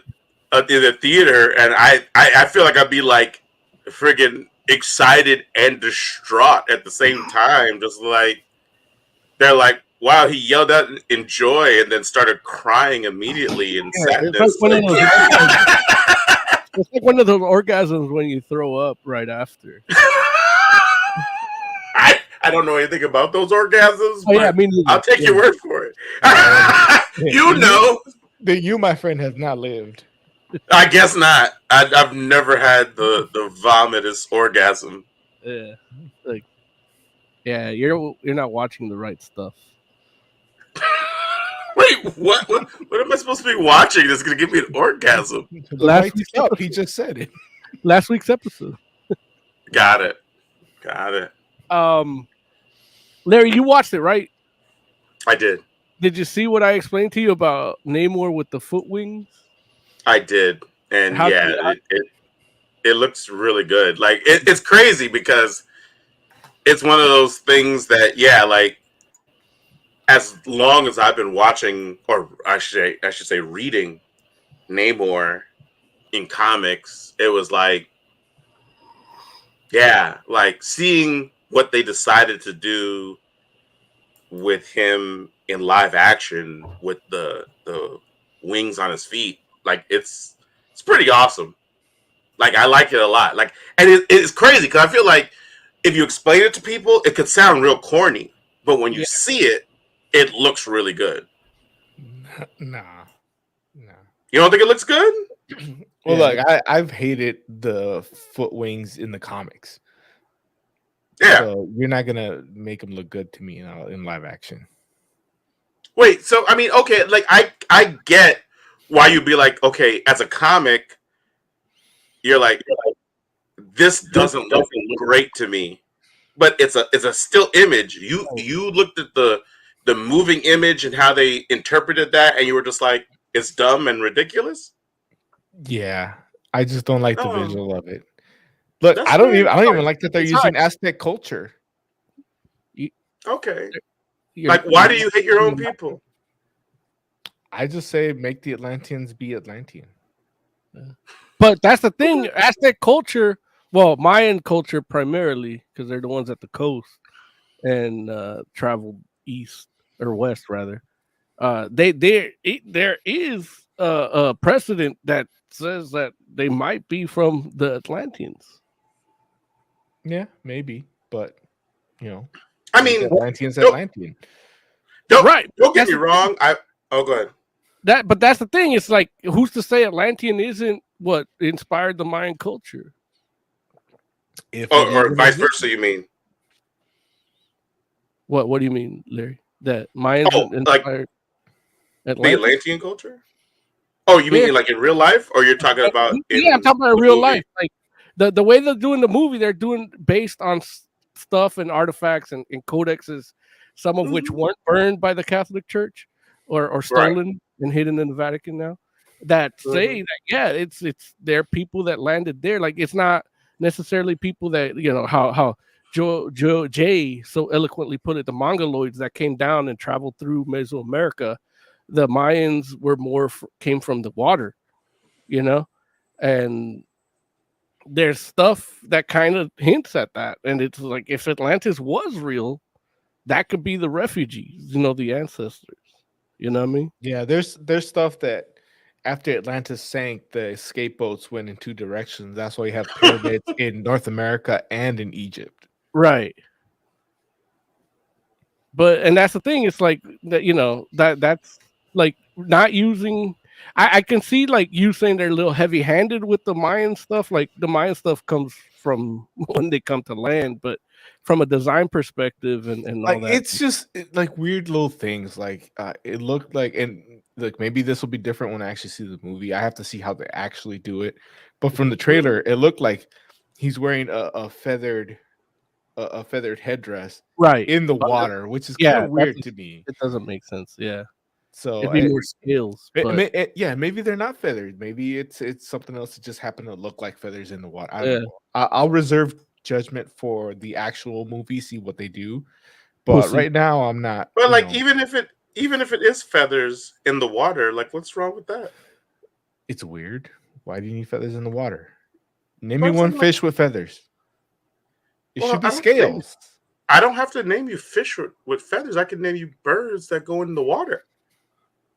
the theater, and I feel like I'd be like friggin' excited and distraught at the same time. Just like they're like, wow, he yelled out in joy and then started crying immediately in sadness. It's like one of those orgasms when you throw up right after. I don't know anything about those orgasms, but I mean, I'll take your word for it. You, my friend, have not lived. I guess not. I've never had the vomitous orgasm. Yeah, you're not watching the right stuff. Wait, what am I supposed to be watching that's going to give me an orgasm? Last week's up, he just said it. Last week's episode. Got it. Larry, you watched it, right? I did. Did you see what I explained to you about Namor with the foot wings? I did, and it looks really good. Like it's crazy because it's one of those things that like as long as I've been watching, or I should say reading Namor in comics, it was like like seeing what they decided to do with him in live action with the wings on his feet. Like it's pretty awesome. Like I like it a lot. Like, and it's crazy because I feel like if you explain it to people, it could sound real corny, but when you see it, it looks really good. Nah. You don't think it looks good? Well, look, I've hated the foot wings in the comics. Yeah. So you're not gonna make them look good to me in live action. Wait, so I mean, okay, like I get why you'd be like, okay, as a comic, you're like, this doesn't look great to me, but it's a still image. You looked at the moving image and how they interpreted that, and you were just like, it's dumb and ridiculous. Yeah, I just don't like the visual of it. Look, I don't even like that they're using Aztec culture. Okay. Like, why do you hate your own people? I just say make the Atlanteans be Atlantean. But that's the thing. Aztec culture, well, Mayan culture primarily, because they're the ones at the coast and travel east or west rather. There is a precedent that says that they might be from the Atlanteans. Yeah, maybe, but I mean, Atlantean's Atlantean. Don't get me wrong. Go ahead. But that's the thing. It's like, who's to say Atlantean isn't what inspired the Mayan culture? If it or even vice exists. versa, you mean? What do you mean, Larry? That Mayans Oh, like inspired the Atlantis? Atlantean culture? Oh, you Yeah, mean like in real life, or you're talking about yeah, I'm in talking about the real life. movie? Like the way they're doing the movie, they're doing based on stuff and artifacts and codexes, some of which Hmm. weren't burned by the Catholic Church or Right. stolen and hidden in the Vatican now. That Hmm. say that yeah, it's they're people that landed there. Like it's not necessarily people that how Joe Jay so eloquently put it, the Mongoloids that came down and traveled through Mesoamerica. The Mayans were more came from the water, you know, and there's stuff that kind of hints at that. And it's like if Atlantis was real, that could be the refugees, the ancestors. You know what I mean? Yeah, there's stuff that after Atlantis sank, the escape boats went in two directions. That's why you have pyramids in North America and in Egypt. Right. But and that's the thing, it's like that, that's like not using I can see like you saying they're a little heavy handed with the Mayan stuff. Like the Mayan stuff comes from when they come to land, but from a design perspective and all Like that. it's just like weird little things. Like it looked like, and like maybe this will be different when I actually see the movie. I have to see how they actually do it. But from the trailer, it looked like he's wearing a feathered headdress Right. in the water, which is kind Yeah, of weird to me. it doesn't make sense. Yeah. So It'd be more scales, but yeah, maybe they're not feathered. Maybe it's something else that just happened to look like feathers in the water. I yeah. don't know. I'll reserve judgment for the actual movie, see what they do. We'll But see. right now, I'm not. But like, even if it is feathers in the water, like, what's wrong with that? It's weird. Why do you need feathers in the water? Name But me I'm one saying, like, fish with feathers. It well, should be scales. I don't have to name you fish with feathers. I can name you birds that go in the water.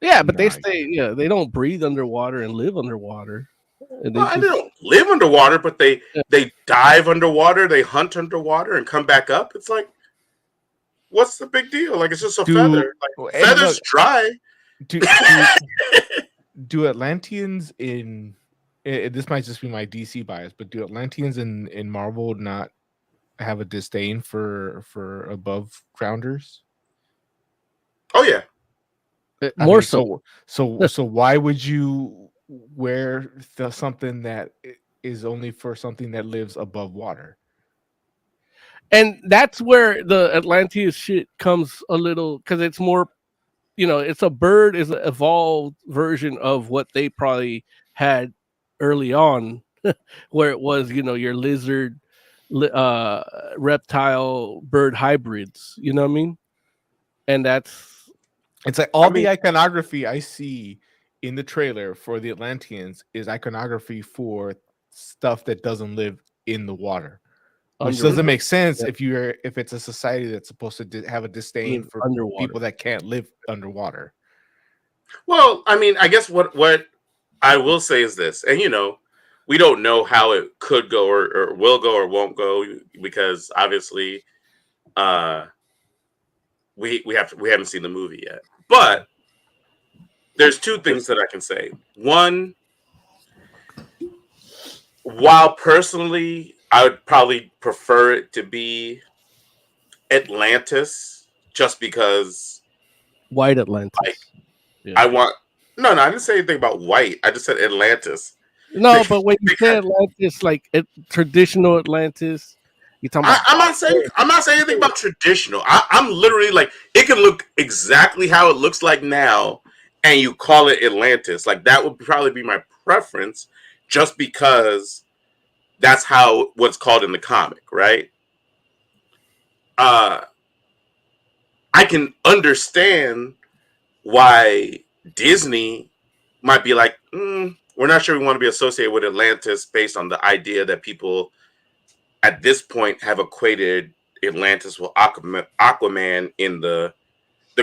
Yeah, but they Nah, stay. Yeah, they don't breathe underwater and live underwater. And they Well, and they just don't live underwater, but they yeah. they dive underwater, they hunt underwater, and come back up. It's like, what's the big deal? Like, it's just a do feather. Like, and feathers look, dry. do Atlanteans in this might just be my DC bias, but do Atlanteans in Marvel not have a disdain for above grounders? Oh yeah. More so. So why would you wear something that is only for something that lives above water? And that's where the Atlanteus shit comes a little because it's more, it's a bird is an evolved version of what they probably had early on, where it was, your lizard, reptile, bird hybrids. You know what I mean? And that's It's like all the iconography I see in the trailer for the Atlanteans is iconography for stuff that doesn't live in the water, which doesn't make sense if it's a society that's supposed to have a disdain for underwater people that can't live underwater. Well, I mean, I guess what I will say is this, and we don't know how it could go or will go or won't go because obviously, we haven't seen the movie yet. But there's two things that I can say. One, while personally I would probably prefer it to be Atlantis, just because white Atlantis. Like, I want no, I didn't say anything about white. I just said Atlantis. No, but when you say Atlantis, like traditional Atlantis, you're talking about. I'm not saying anything about traditional. I'm literally like, it can look exactly how it looks like now, and you call it Atlantis. Like, that would probably be my preference, just because that's how what's called in the comic, right? I can understand why Disney might be like, we're not sure we want to be associated with Atlantis based on the idea that people at this point have equated Atlantis with Aquaman in the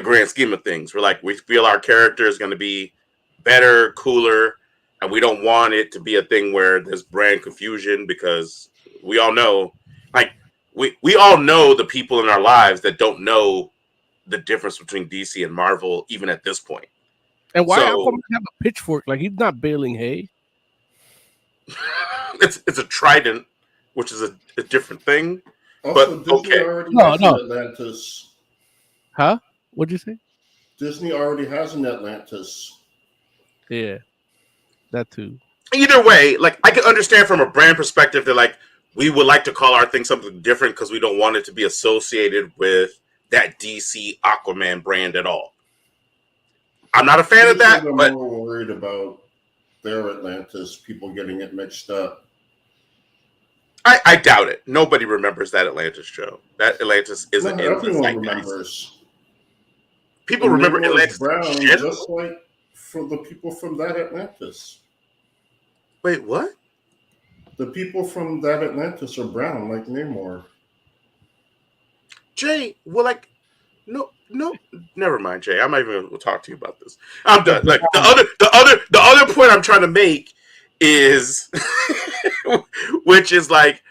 grand scheme of things. We're like, we feel our character is going to be better, cooler, and we don't want it to be a thing where there's brand confusion, because we all know, like, we all know the people in our lives that don't know the difference between DC and Marvel, even at this point. And why Aquaman have a pitchfork? Like, he's not baling hay. It's a trident. which is a different thing. Also, But Disney okay. already has an Atlantis. Huh? What'd you say? Disney already has an Atlantis. Yeah, that too. Either way, like I can understand from a brand perspective that like we would like to call our thing something different because we don't want it to be associated with that DC Aquaman brand at all. I'm not a fan of that, I'm but more worried about their Atlantis, people getting it mixed up. I doubt it. Nobody remembers that Atlantis show. That Atlantis isn't in the Everyone zeitgeist. remembers. People remember Namor Atlantis is brown, shit? just like for the people from that Atlantis. Wait, what? The people from that Atlantis are brown, like Namor. Jay, well, like, no, never mind, Jay. I'm not even going to talk to you about this. I'm done. Like the other point I'm trying to make is, which is like,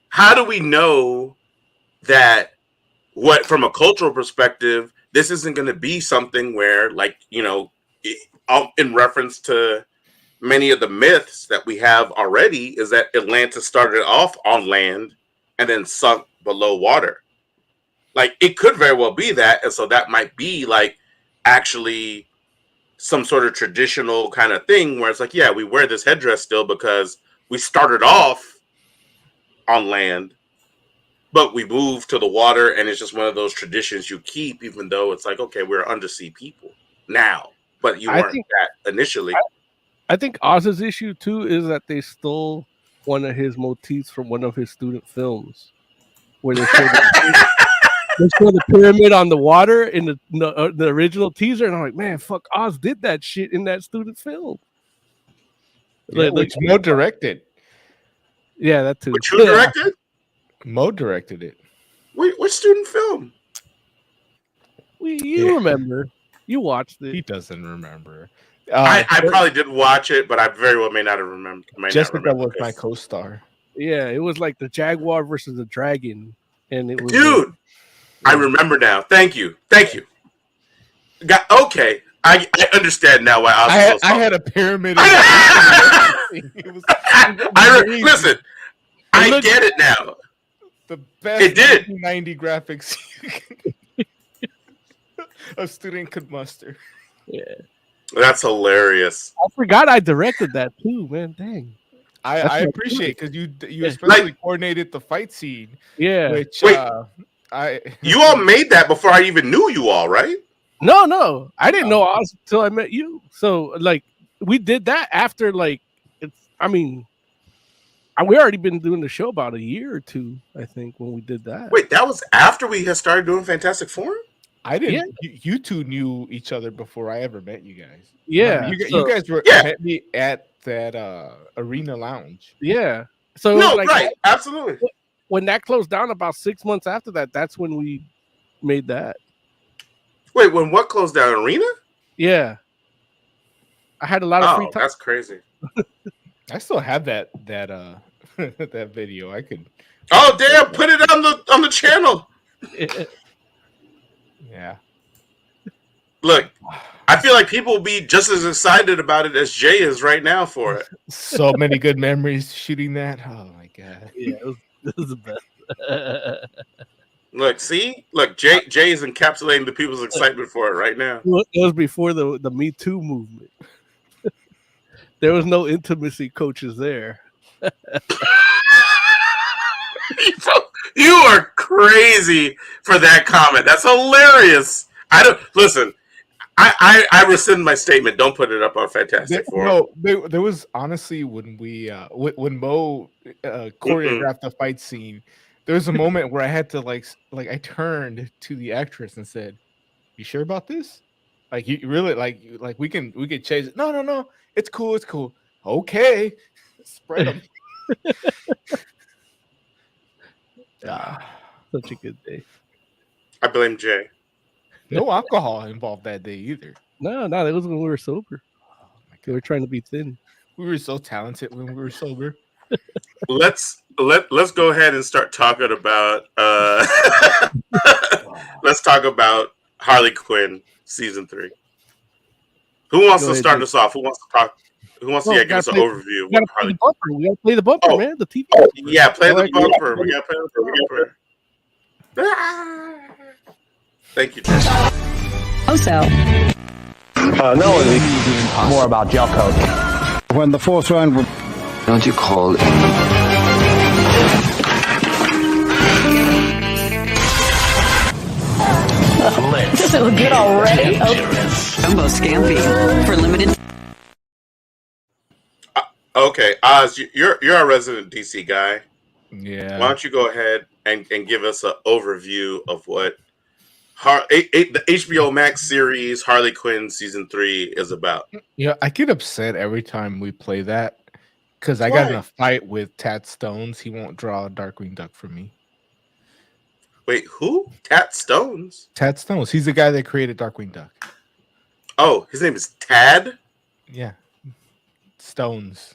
how do we know that what from a cultural perspective, this isn't going to be something where, like, you know, in reference to many of the myths that we have already, is that Atlantis started off on land and then sunk below water. Like, it could very well be that, and so that might be like actually some sort of traditional kind of thing where it's like, yeah, we wear this headdress still because we started off on land, but we moved to the water, and it's just one of those traditions you keep, even though it's like, okay, we're undersea people now, but you weren't that initially. I think Oz's issue too is that they stole one of his motifs from one of his student films, where they showed the pyramid on the water in the original teaser, and I'm like, man, fuck, Oz did that shit in that student film. Yeah, which Mo directed. Yeah, that too. Which who directed? Mo directed it. Wait, what student film? You remember? You watched it. He doesn't remember. I probably did watch it, but I very well may not have remembered. Jessica was my co-star. Yeah, it was like the Jaguar versus the Dragon, and it was dude. I remember now. Thank you. Okay, I understand now why I had a pyramid. Listen, I get it now. The best 1990 graphics a student could muster. Yeah, that's hilarious. I forgot I directed that too, man. Dang. I appreciate because you especially coordinated the fight scene. Yeah. Which you all made that before I even knew you all, right? No, I didn't know Oz until I met you. So like we did that after like we already been doing the show about a year or two, I think, when we did that. Wait, that was after we had started doing Fantastic Four? I didn't. Yeah. You two knew each other before I ever met you guys. Yeah, you guys met me at that Arena Lounge. Yeah. So no, like, right, absolutely. When that closed down about 6 months after that, that's when we made that. Wait, when what closed down? Arena? Yeah. I had a lot of free time. That's crazy. I still have that that video. I could. Oh damn! Put it on the channel. Yeah. Look, I feel like people will be just as excited about it as Jay is right now for it. So many good memories shooting that. Oh my god. Yeah, it was the best. Look, Jay is encapsulating the people's excitement for it right now. It was before the Me Too movement. There was no intimacy coaches there. You are crazy for that comment. That's hilarious. I rescind my statement. Don't put it up on Fantastic Four. No, there was honestly when we when Mo choreographed the fight scene, there was a moment where I had to like I turned to the actress and said, "You sure about this? Like you really like we can chase it? No, it's cool. Okay, spread them." Such a good day. I blame Jay. No alcohol involved that day either. No, that was when we were sober. We were trying to be thin. We were so talented when we were sober. Let's go ahead and start talking about let's talk about Harley Quinn season 3. Who wants to start us off? Who wants to talk? Who wants to give us an overview of We what gotta play Harley? the bumper. We gotta play the bumper, Oh, man. The TV. yeah, play All the right, bumper. We gotta play the bumper. Thank you, Jay. Also, No, it's more about gel coat. When the fourth round was... Don't you call in? doesn't look good already. Jumbo Scampi for limited. Okay, Oz, you're a resident DC guy. Yeah. Why don't you go ahead and give us an overview of what the HBO Max series Harley Quinn season 3 is about? Yeah, I get upset every time we play that because I got in a fight with Tad Stones. He won't draw a Darkwing Duck for me. Wait, who? Tad Stones? Tad Stones. He's the guy that created Darkwing Duck. Oh, his name is Tad? Yeah. Stones.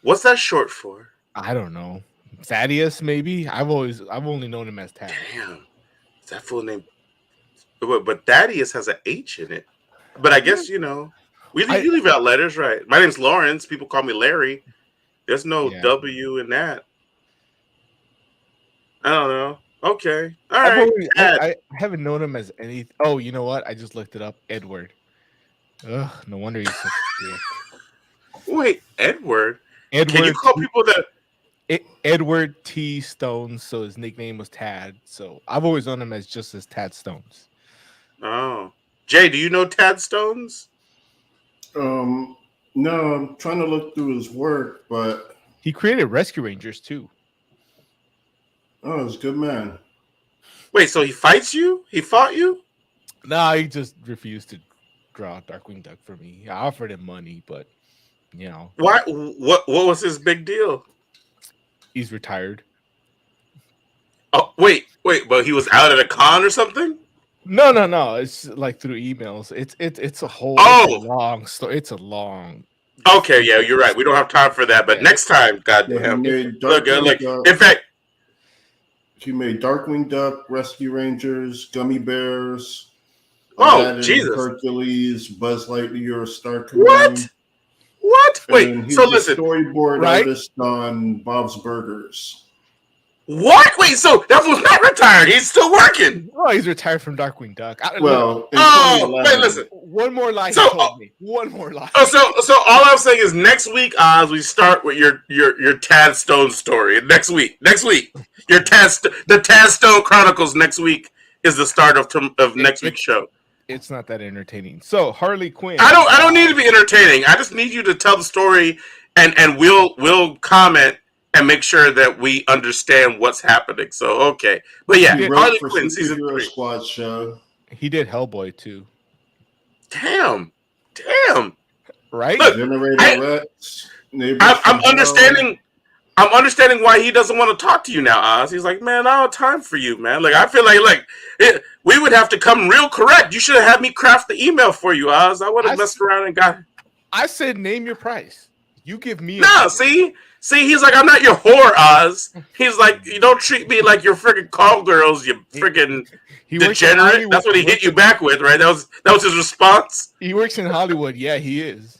What's that short for? I don't know. Thaddeus, maybe? I've only known him as Tad. Damn. Is that full name? But Thaddeus has an H in it. But I guess, you leave out letters, right? My name's Lawrence. People call me Larry. There's no W in that. I don't know. Okay. All right. I haven't known him as any. Oh, you know what? I just looked it up. Edward. Ugh, no wonder he's such a dick. Wait, Edward? Edward. Can you call people that? Edward T. Stones, so his nickname was Tad. So I've always known him as Tad Stones. Oh. Jay, do you know Tad Stones? No, I'm trying to look through his work, but he created Rescue Rangers too. Oh, he's a good man. Wait, so he fights you? He fought you? No, he just refused to draw Darkwing Duck for me. I offered him money, but Why? What was his big deal? He's retired. Oh, wait, but he was out at a con or something? No. It's like through emails. It's a whole long story. It's a long. Okay, yeah, you're right. We don't have time for that. But next time, goddamn. Look. In fact, he made Darkwing Duck, Rescue Rangers, Gummy Bears. Oh, Jesus! Hercules, Buzz Lightyear, Star Command. What? Wait. And he's So the listen. Storyboard artist on Bob's Burgers. What? Wait, so that was not retired. He's still working. Oh, he's retired from Darkwing Duck. Wait, listen. One more lie. He told me. One more lie. So all I'm saying is next week, Oz, we start with your Tad Stone story. Next week, the Tad Stone Chronicles next week is the start of next week's show. It's not that entertaining. So Harley Quinn. I don't need to be entertaining. I just need you to tell the story, and we'll comment and make sure that we understand what's happening. So okay, but yeah, Harley Quinn season 3. Squad show. He did Hellboy too. Damn. Right? Look, I'm understanding. I'm understanding why he doesn't want to talk to you now, Oz. He's like, man, I don't have time for you, man. Like, I feel like we would have to come real correct. You should have had me craft the email for you, Oz. I would have messed around and got. I said, name your price. You give me. See, he's like, I'm not your whore, Oz. He's like, you don't treat me like you're freaking call girls, you freaking degenerate. That's what he hit you back with, right? That was his response. He works in Hollywood. Yeah, he is.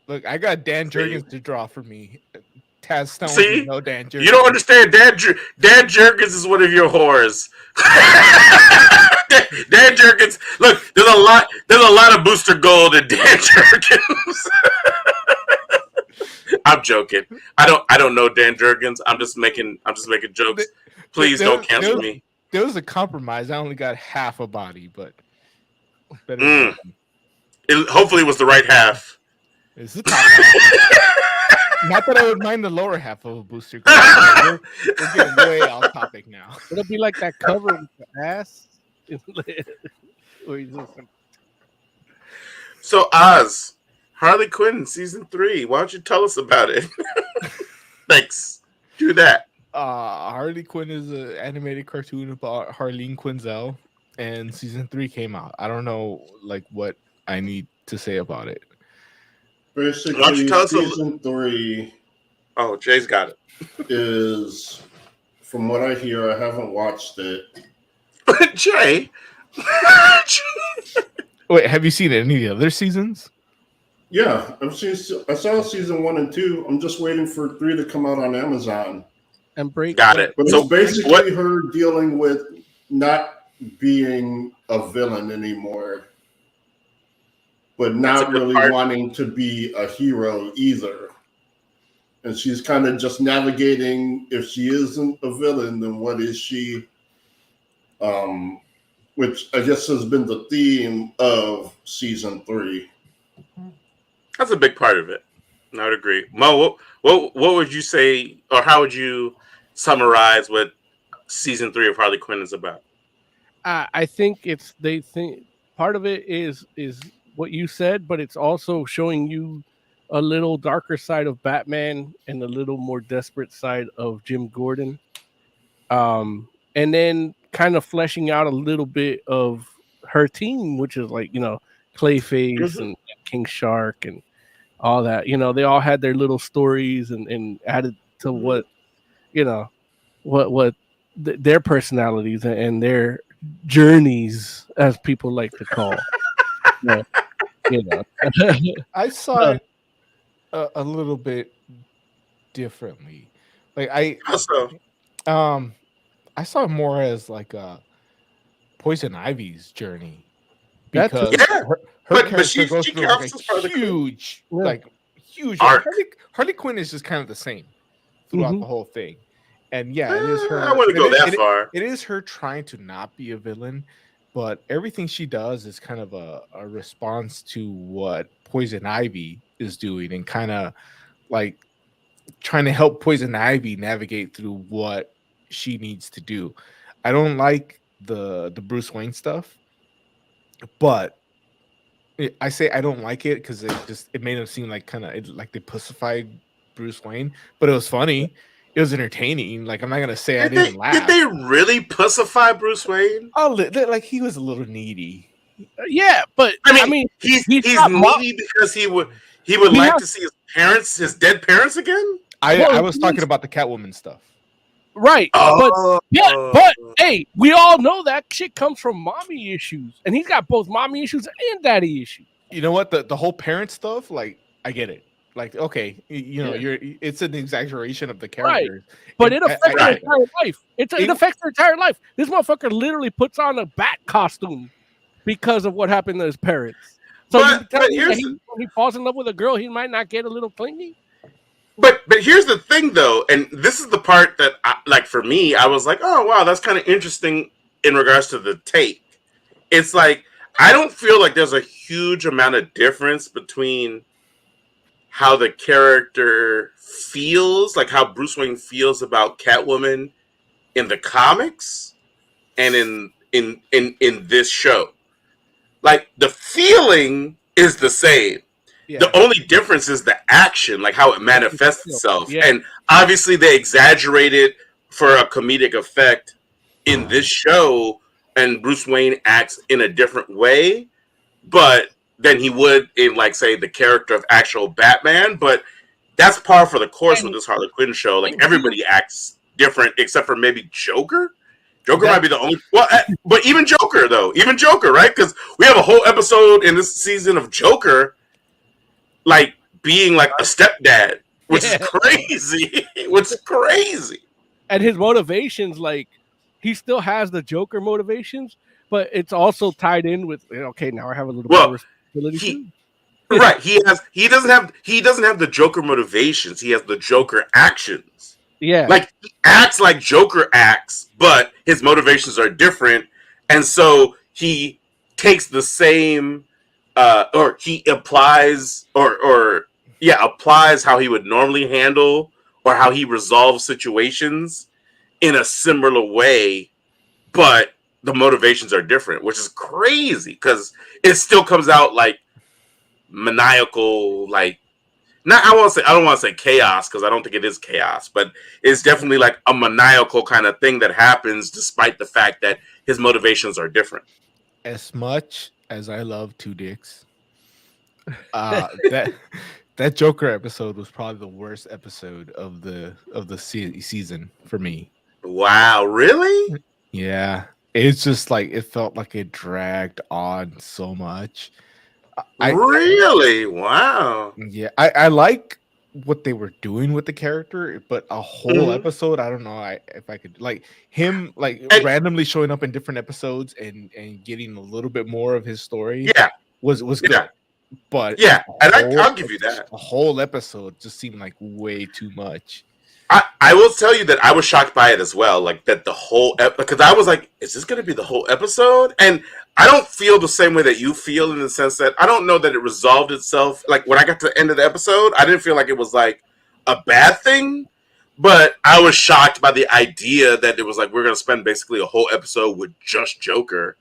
Look, I got Dan Jurgens to draw for me. Taz Stone. See, no Dan Jurgens. You don't understand. Dan Jurgens is one of your whores. Dan Jurgens. Look, there's a lot of Booster Gold in Dan Jurgens. I'm joking. I don't know Dan Jurgens. I'm just making jokes. Please don't cancel me. There was a compromise. I only got half a body, but it hopefully was the right half. It's the top half. Not that I would mind the lower half of a Booster Gold. We're getting way off topic now. It'll be like that cover with the ass. So Oz, Harley Quinn season 3. Why don't you tell us about it? Thanks. Do that. Harley Quinn is an animated cartoon about Harleen Quinzel, and season 3 came out. I don't know what I need to say about it. Basically, season 3. Oh, Jay's got it. Is, from what I hear, I haven't watched it. Jay. Wait, have you seen any of the other seasons? Yeah, I saw season 1 and 2. I'm just waiting for 3 to come out on Amazon. And break. Got it. But So it's basically what? her dealing with not being a villain anymore, but That's a not good really part. wanting to be a hero either. And she's kind of just navigating, if she isn't a villain, then what is she? Which I guess has been the theme of season 3. That's a big part of it. I would agree. Mo, what would you say, or how would you summarize what season 3 of Harley Quinn is about? I think they think part of it is what you said, but it's also showing you a little darker side of Batman and a little more desperate side of Jim Gordon. And then kind of fleshing out a little bit of her team, which is like, Clayface and King Shark and all that. They all had their little stories and added to what, what their personalities and their journeys, as people like to call. Yeah, I saw it a little bit differently. Like How so? I saw it more as like a Poison Ivy's journey That's because Yeah, her but character goes she through like counts as part of the huge, Yeah. like huge arc. Harley Quinn is just kind of the same throughout the whole thing. And yeah, it is I her. wouldn't go that far. It is her trying to not be a villain, but everything she does is kind of a response to what Poison Ivy is doing and kind of like trying to help Poison Ivy navigate through what she needs to do. I don't like the Bruce Wayne stuff, but I say I don't like it because it made him seem like kind of like they pussified Bruce Wayne, but it was funny. It was entertaining. Like I'm not gonna say I didn't laugh. Did they really pussify Bruce Wayne? Like he was a little needy. Yeah, but I mean he's needy because he would like to see his dead parents again. I was talking about the Catwoman stuff. Right. But hey, we all know that shit comes from mommy issues. And he's got both mommy issues and daddy issues. You know what? The whole parent stuff, like, I get it. Like, okay, it's an exaggeration of the characters. Right. But it affects their entire life. It affects their entire life. This motherfucker literally puts on a bat costume because of what happened to his parents. So when he falls in love with a girl, he might not get a little clingy. But here's the thing, though, and this is the part that, for me, I was like, oh, wow, that's kind of interesting in regards to the take. It's like, I don't feel like there's a huge amount of difference between how the character feels, like how Bruce Wayne feels about Catwoman in the comics and in this show. Like, the feeling is the same. Yeah. The only difference is the action, like how it manifests itself. Yeah. And obviously they exaggerate it for a comedic effect in this show, and Bruce Wayne acts in a different way, but than he would in, like, say, the character of actual Batman. But that's par for the course with this Harley Quinn show. Like, everybody acts different except for maybe Joker. Joker might be the only... Well, but even Joker, though. Even Joker, right? Because we have a whole episode in this season of Joker like being like a stepdad, which is crazy. What's crazy. And his motivations, like, he still has the Joker motivations, but it's also tied in with, okay, now I have a little more responsibility. Right. He doesn't have the Joker motivations. He has the Joker actions. Yeah. Like, he acts like Joker acts, but his motivations are different. And so he takes the same or he applies applies how he would normally handle or how he resolves situations in a similar way, but the motivations are different, which is crazy because it still comes out like maniacal, like I don't want to say chaos because I don't think it is chaos, but it's definitely like a maniacal kind of thing that happens despite the fact that his motivations are different. As much as I love Two Dicks, that Joker episode was probably the worst episode of the season for me. Wow, really? Yeah, it's just like it felt like it dragged on so much. Really? Wow. Yeah, I like what they were doing with the character, but a whole episode, I don't know if I could like him like randomly showing up in different episodes and getting a little bit more of his story. Yeah, was good, but yeah, and I'll give you that. A whole episode just seemed like way too much. I will tell you that I was shocked by it as well. Like that the whole because I was like, is this going to be the whole episode? And I don't feel the same way that you feel in the sense that I don't know that it resolved itself. Like when I got to the end of the episode, I didn't feel like it was like a bad thing, but I was shocked by the idea that it was like we're going to spend basically a whole episode with just Joker.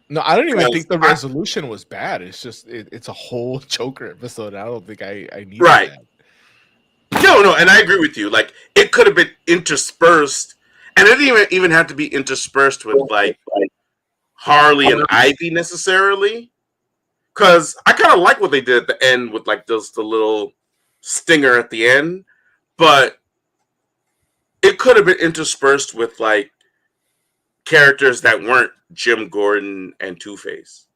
No, I don't even think the resolution was bad. It's just it's a whole Joker episode. I don't think I need that. No, and I agree with you. Like it could have been interspersed, and it didn't even have to be interspersed with like Harley and Ivy necessarily. Because I kind of like what they did at the end with like the little stinger at the end, but it could have been interspersed with like characters that weren't Jim Gordon and Two-Face.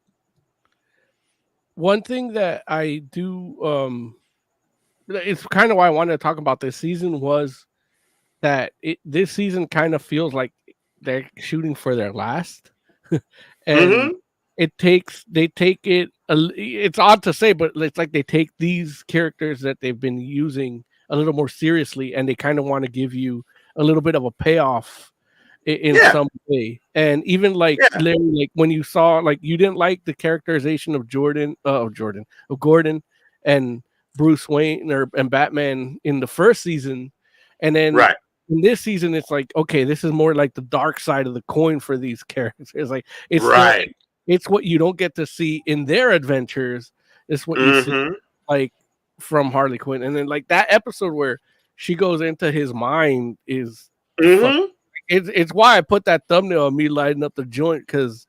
One thing that I do, it's kind of why I wanted to talk about this season was that this season kind of feels like they're shooting for their last, and they take it. It's odd to say, but it's like they take these characters that they've been using a little more seriously, and they kind of want to give you a little bit of a payoff in some way. And even like Larry, like when you saw like you didn't like the characterization of Gordon and Bruce Wayne and Batman in the first season, and then in this season it's like, okay, this is more like the dark side of the coin for these characters. It's like it's what you don't get to see in their adventures. It's what you see like from Harley Quinn. And then like that episode where she goes into his mind is it's why I put that thumbnail of me lighting up the joint, because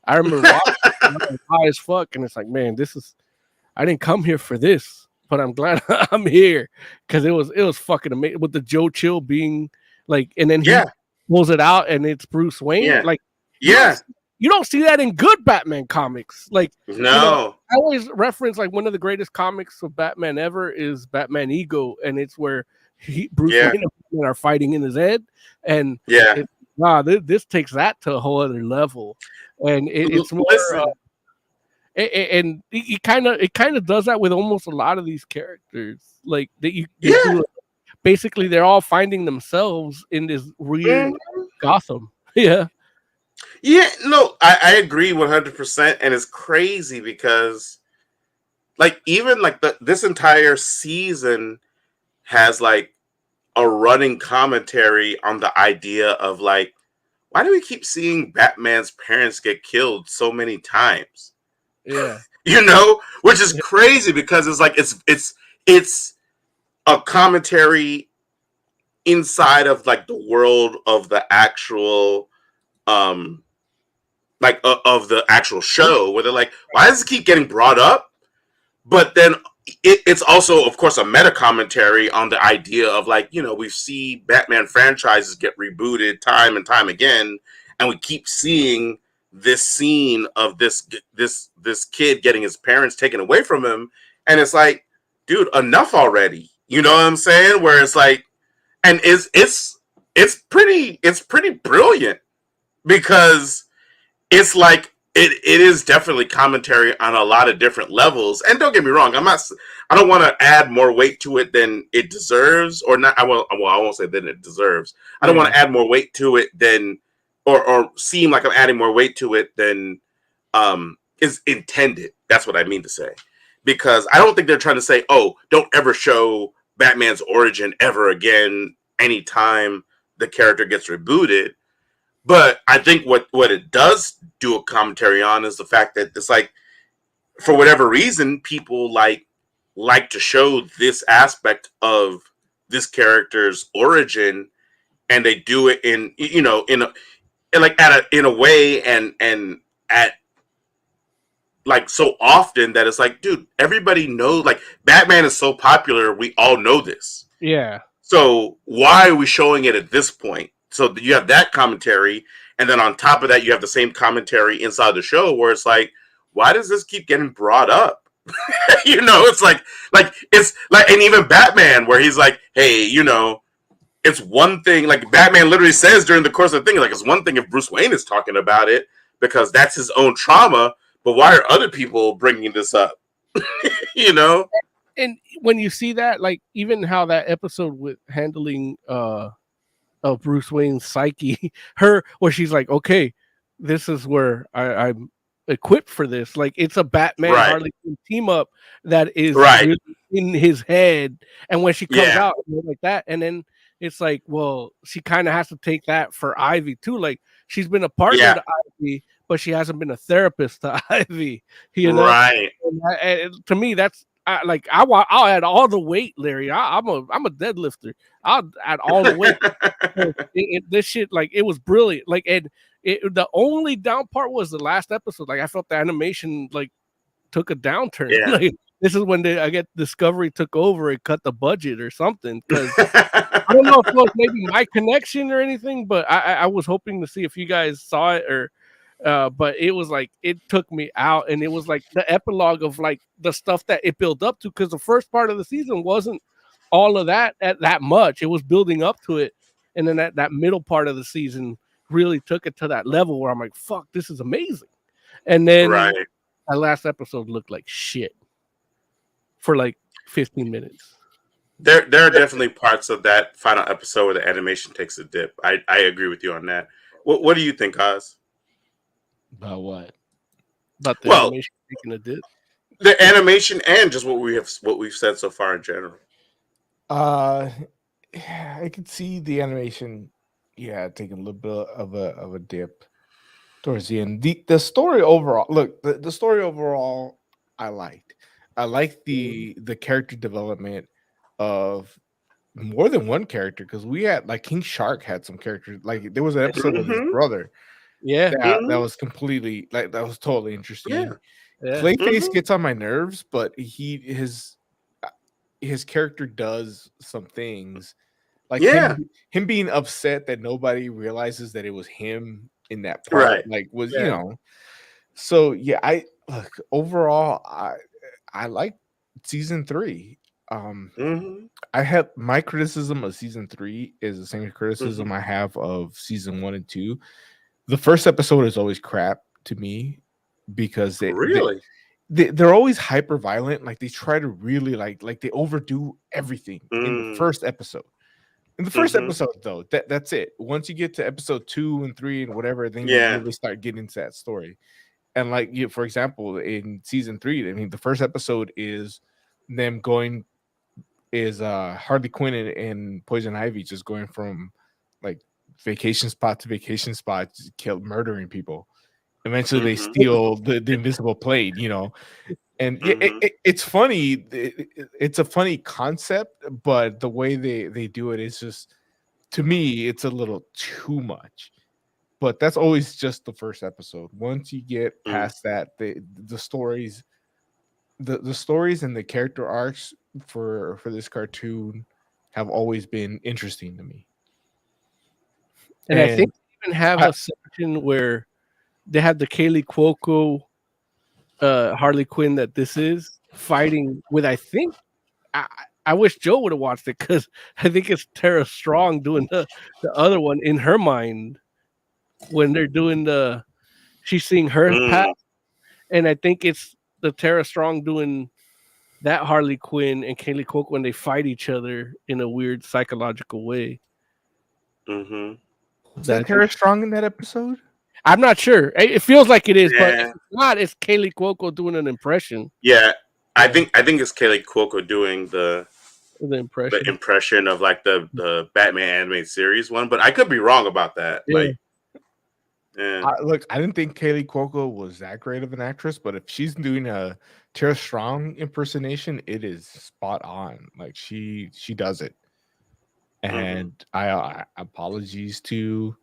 I remember watching high as fuck, and it's like, man, I didn't come here for this, but I'm glad I'm here, because it was fucking amazing with the Joe Chill being like, and then he pulls it out and it's Bruce Wayne. Like, you don't see that in good Batman comics. Like, I always reference like one of the greatest comics of Batman ever is Batman Ego, and it's where Bruce Wayne and Batman are fighting in his head, and this takes that to a whole other level, and it's more. And it kind of does that with almost a lot of these characters, like that you do, basically they're all finding themselves in this weird Gotham. I agree 100%, and it's crazy because like even like this entire season has like a running commentary on the idea of like, why do we keep seeing Batman's parents get killed so many times? Which is crazy, because it's like it's a commentary inside of like the world of the actual of the actual show, where they're like, why does it keep getting brought up? But then it's also, of course, a meta commentary on the idea of like, we see Batman franchises get rebooted time and time again, and we keep seeing this scene of this kid getting his parents taken away from him, and it's like, dude, enough already. You know what I'm saying? Where it's like, and it's pretty brilliant, because it's like it is definitely commentary on a lot of different levels. And don't get me wrong, I don't want to add more weight to it than it deserves, or not. I won't say than it deserves. I don't want to add more weight to it than, or seem like I'm adding more weight to it than is intended. That's what I mean to say. Because I don't think they're trying to say, oh, don't ever show Batman's origin ever again anytime the character gets rebooted. But I think what it does do a commentary on is the fact that it's like, for whatever reason, people like to show this aspect of this character's origin, and they do it in a way and at like so often that it's like, dude, everybody knows, like, Batman is so popular, we all know this. So why are we showing it at this point? So you have that commentary, and then on top of that, you have the same commentary inside the show where it's like, why does this keep getting brought up? You know, it's like it's like, and even Batman, where he's like, hey, you know, it's one thing. Like Batman literally says during the course of the thing, like it's one thing if Bruce Wayne is talking about it because that's his own trauma. But why are other people bringing this up? You know. And when you see that, like even how that episode with handling of Bruce Wayne's psyche, her where she's like, okay, this is where I'm equipped for this. Like it's a Batman Right. Harley Quinn team up that is Right. really in his head, and when she comes Yeah. out like that, and then it's like, well, she kind of has to take that for Ivy too. Like she's been a partner Yeah. to Ivy, but she hasn't been a therapist to Ivy. You know, Right. and to me, that's I'll add all the weight, Larry. I'm a deadlifter. I'll add all the weight. This shit, like it was brilliant. Like, and the only down part was the last episode. Like I felt the animation like took a downturn. Yeah. Like, this is when I get Discovery took over and cut the budget or something. Because I don't know if it was maybe my connection or anything, but I was hoping to see if you guys saw it or. But it was like it took me out, and it was like the epilogue of like the stuff that it built up to. Because the first part of the season wasn't all of that at that much; it was building up to it, and then that middle part of the season really took it to that level where I'm like, "Fuck, this is amazing." And then Right. that last episode looked like shit for like 15 minutes. There are definitely parts of that final episode where the animation takes a dip. I agree with you on that. What do you think, Oz? About what? But the Well, animation taking a dip. The animation and just what we've said so far in general. I could see the animation, taking a little bit of a dip towards the end. The story overall, look, the story overall, I liked. I liked the character development of more than one character, because we had like King Shark had some characters. Like there was an episode with his brother. Yeah, that was completely like that was totally interesting. Yeah. Clayface gets on my nerves, but his character does some things like him being upset that nobody realizes that it was him in that part. Right. Like was you know. So yeah, I look overall. I like season 3. I have my criticism of season 3 is the same criticism I have of season 1 and 2. The first episode is always crap to me because they're always hyper violent. Like they try to really like they overdo everything in the first episode. In the first episode, though, that's it. Once you get to episode 2 and 3 and whatever, then you really start getting into that story. And like for example, in season 3, I mean, the first episode is them going Harley Quinn and Poison Ivy just going from like vacation spot to vacation spot, murdering people. Eventually they steal the invisible plane, you know. And it's funny. It's a funny concept, but the way they do it is just, to me, it's a little too much. But that's always just the first episode. Once you get past that, the stories, the stories and the character arcs for this cartoon have always been interesting to me. And I think they even have a section where they have the Kaylee Cuoco Harley Quinn that this is fighting with, I think, I wish Joe would have watched it, because I think it's Tara Strong doing the other one in her mind when they're doing she's seeing her path, and I think it's the Tara Strong doing that Harley Quinn and Kaylee Cuoco when they fight each other in a weird psychological way. Is that Tara Strong in that episode? I'm not sure. It feels like it is, but if it's not, it's Kaylee Cuoco doing an impression. Yeah, I think it's Kaylee Cuoco doing the impression. The impression of like the Batman animated series one, but I could be wrong about that. Yeah. Like, look, I didn't think Kaylee Cuoco was that great of an actress, but if she's doing a Tara Strong impersonation, it is spot on. Like she does it. And I apologies to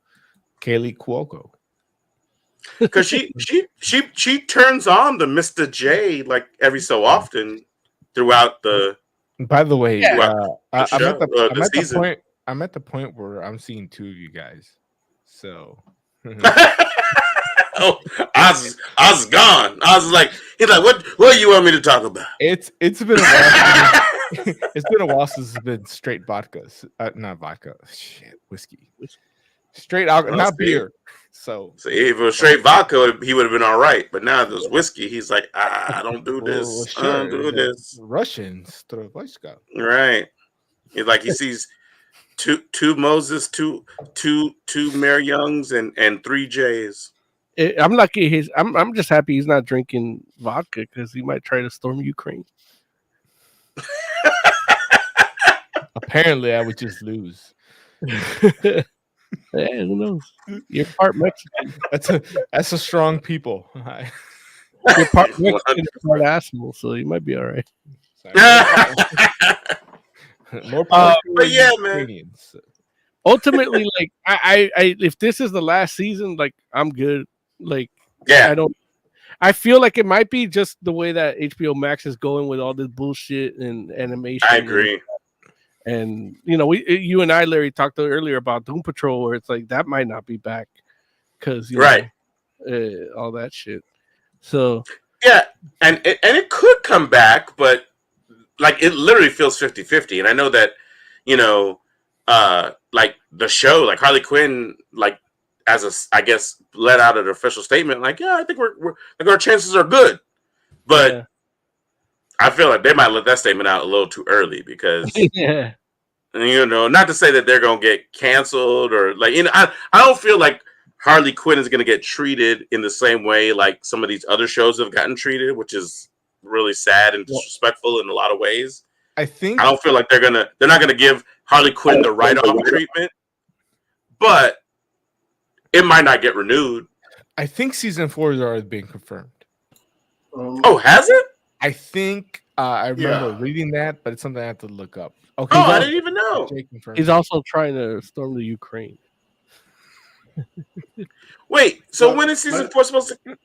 Kaylee Cuoco, because she turns on the Mr. J like every so often throughout the. By the way, I'm at the point where I'm seeing 2 of you guys. So Oz is gone. Oz is like, he's like, what do you want me to talk about? It's been a while. It's been a while since it's been straight vodka. Not vodka. Shit, whiskey. Straight alcohol, not beer. So if it was straight vodka, he would have been all right. But now there's whiskey. He's like, I don't do this. well, I don't do sure, this. Russian. Right. He's like, he sees two Moses, two Mary Youngs, and 3 J's. I'm lucky. I'm just happy he's not drinking vodka because he might try to storm Ukraine. Apparently, I would just lose. Yeah, who knows? You're part Mexican. That's a strong people. You're part Mexican, part asshole, so you might be all right. More power but yeah, man. Ultimately, like I if this is the last season, like I'm good. Like yeah, I feel like it might be just the way that HBO Max is going with all this bullshit and animation. I agree. And you know, you and I, Larry, talked earlier about Doom Patrol, where it's like that might not be back because right, all that shit. So yeah, and it could come back, but like it literally feels 50-50. And I know that, you know, like the show, like Harley Quinn, like I guess let out an official statement, like, yeah, I think we're like our chances are good, but. Yeah. I feel like they might let that statement out a little too early because, yeah. You know, not to say that they're going to get canceled or like, you know, I don't feel like Harley Quinn is going to get treated in the same way like some of these other shows have gotten treated, which is really sad and disrespectful in a lot of ways. I don't feel like they're not going to give Harley Quinn the write-off treatment, but it might not get renewed. I think season 4 is already being confirmed. Oh, has it? I think I remember reading that, but it's something I have to look up. Okay. Oh, I didn't even know. He's also trying to storm the Ukraine. Wait, so when is season 4 supposed to?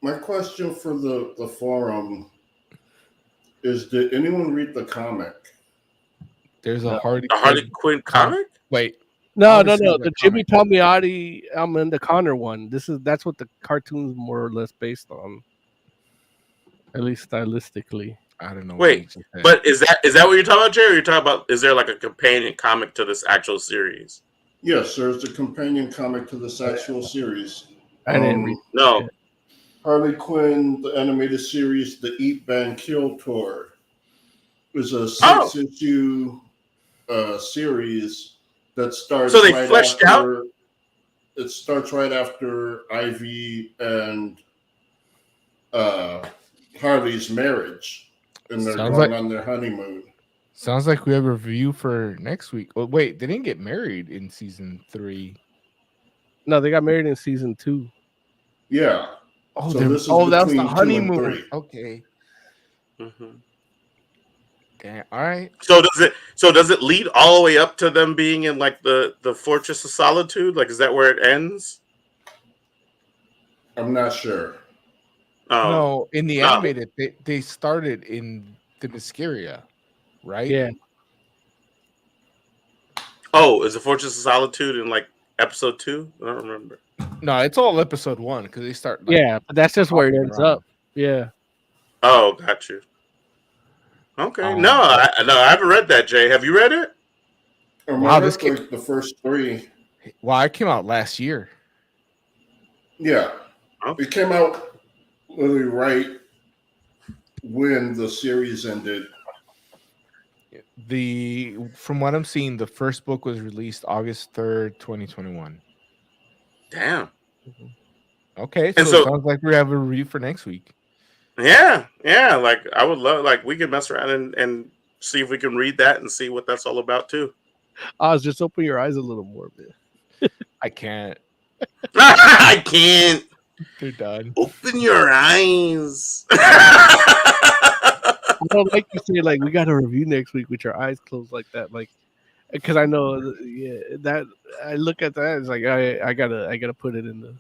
My question for the forum is: did anyone read the comic? There's a Harley Quinn comic. Wait, no. The Jimmy Palmiotti, Amanda Connor one. That's what the cartoon's more or less based on. At least stylistically. I don't know. Wait, but is that what you're talking about, Jay? Or you're talking about, is there like a companion comic to this actual series? Yes, there's a companion comic to this actual series. I didn't read. No. Harley Quinn, the animated series, the Eat, Bang, Kill Tour, is a 6-issue series that starts. So they fleshed out. It starts right after Ivy and Harley's marriage, and they're going on their honeymoon. Sounds like we have a review for next week. Oh, wait, they didn't get married in season 3. No, they got married in season 2. Yeah. Oh, so that's the honeymoon. Okay. Mm-hmm. Damn. All right. So does it lead all the way up to them being in like the Fortress of Solitude? Like, is that where it ends? I'm not sure. No, in the animated, they started in the Themyscira, right? Yeah. Oh, is the Fortress of Solitude in like episode 2? I don't remember. No, it's all episode 1 because they start. Like, yeah, but that's just where it ends up. Yeah. Oh, got you. Okay. No, I haven't read that, Jay. Have you read it? Wow, this came like the first 3. Wow, it came out last year. Yeah, it came out literally right when the series ended. From what I'm seeing, the first book was released August 3rd, 2021. Damn. Okay, so it sounds like we have a review for next week. Yeah. Like I would love, like we could mess around and see if we can read that and see what that's all about too. Just open your eyes a little more, man. I can't. I can't. They're done. Open your eyes. I don't like to say like we got a review next week with your eyes closed like that, like because I know that I look at that, it's like I gotta put it in the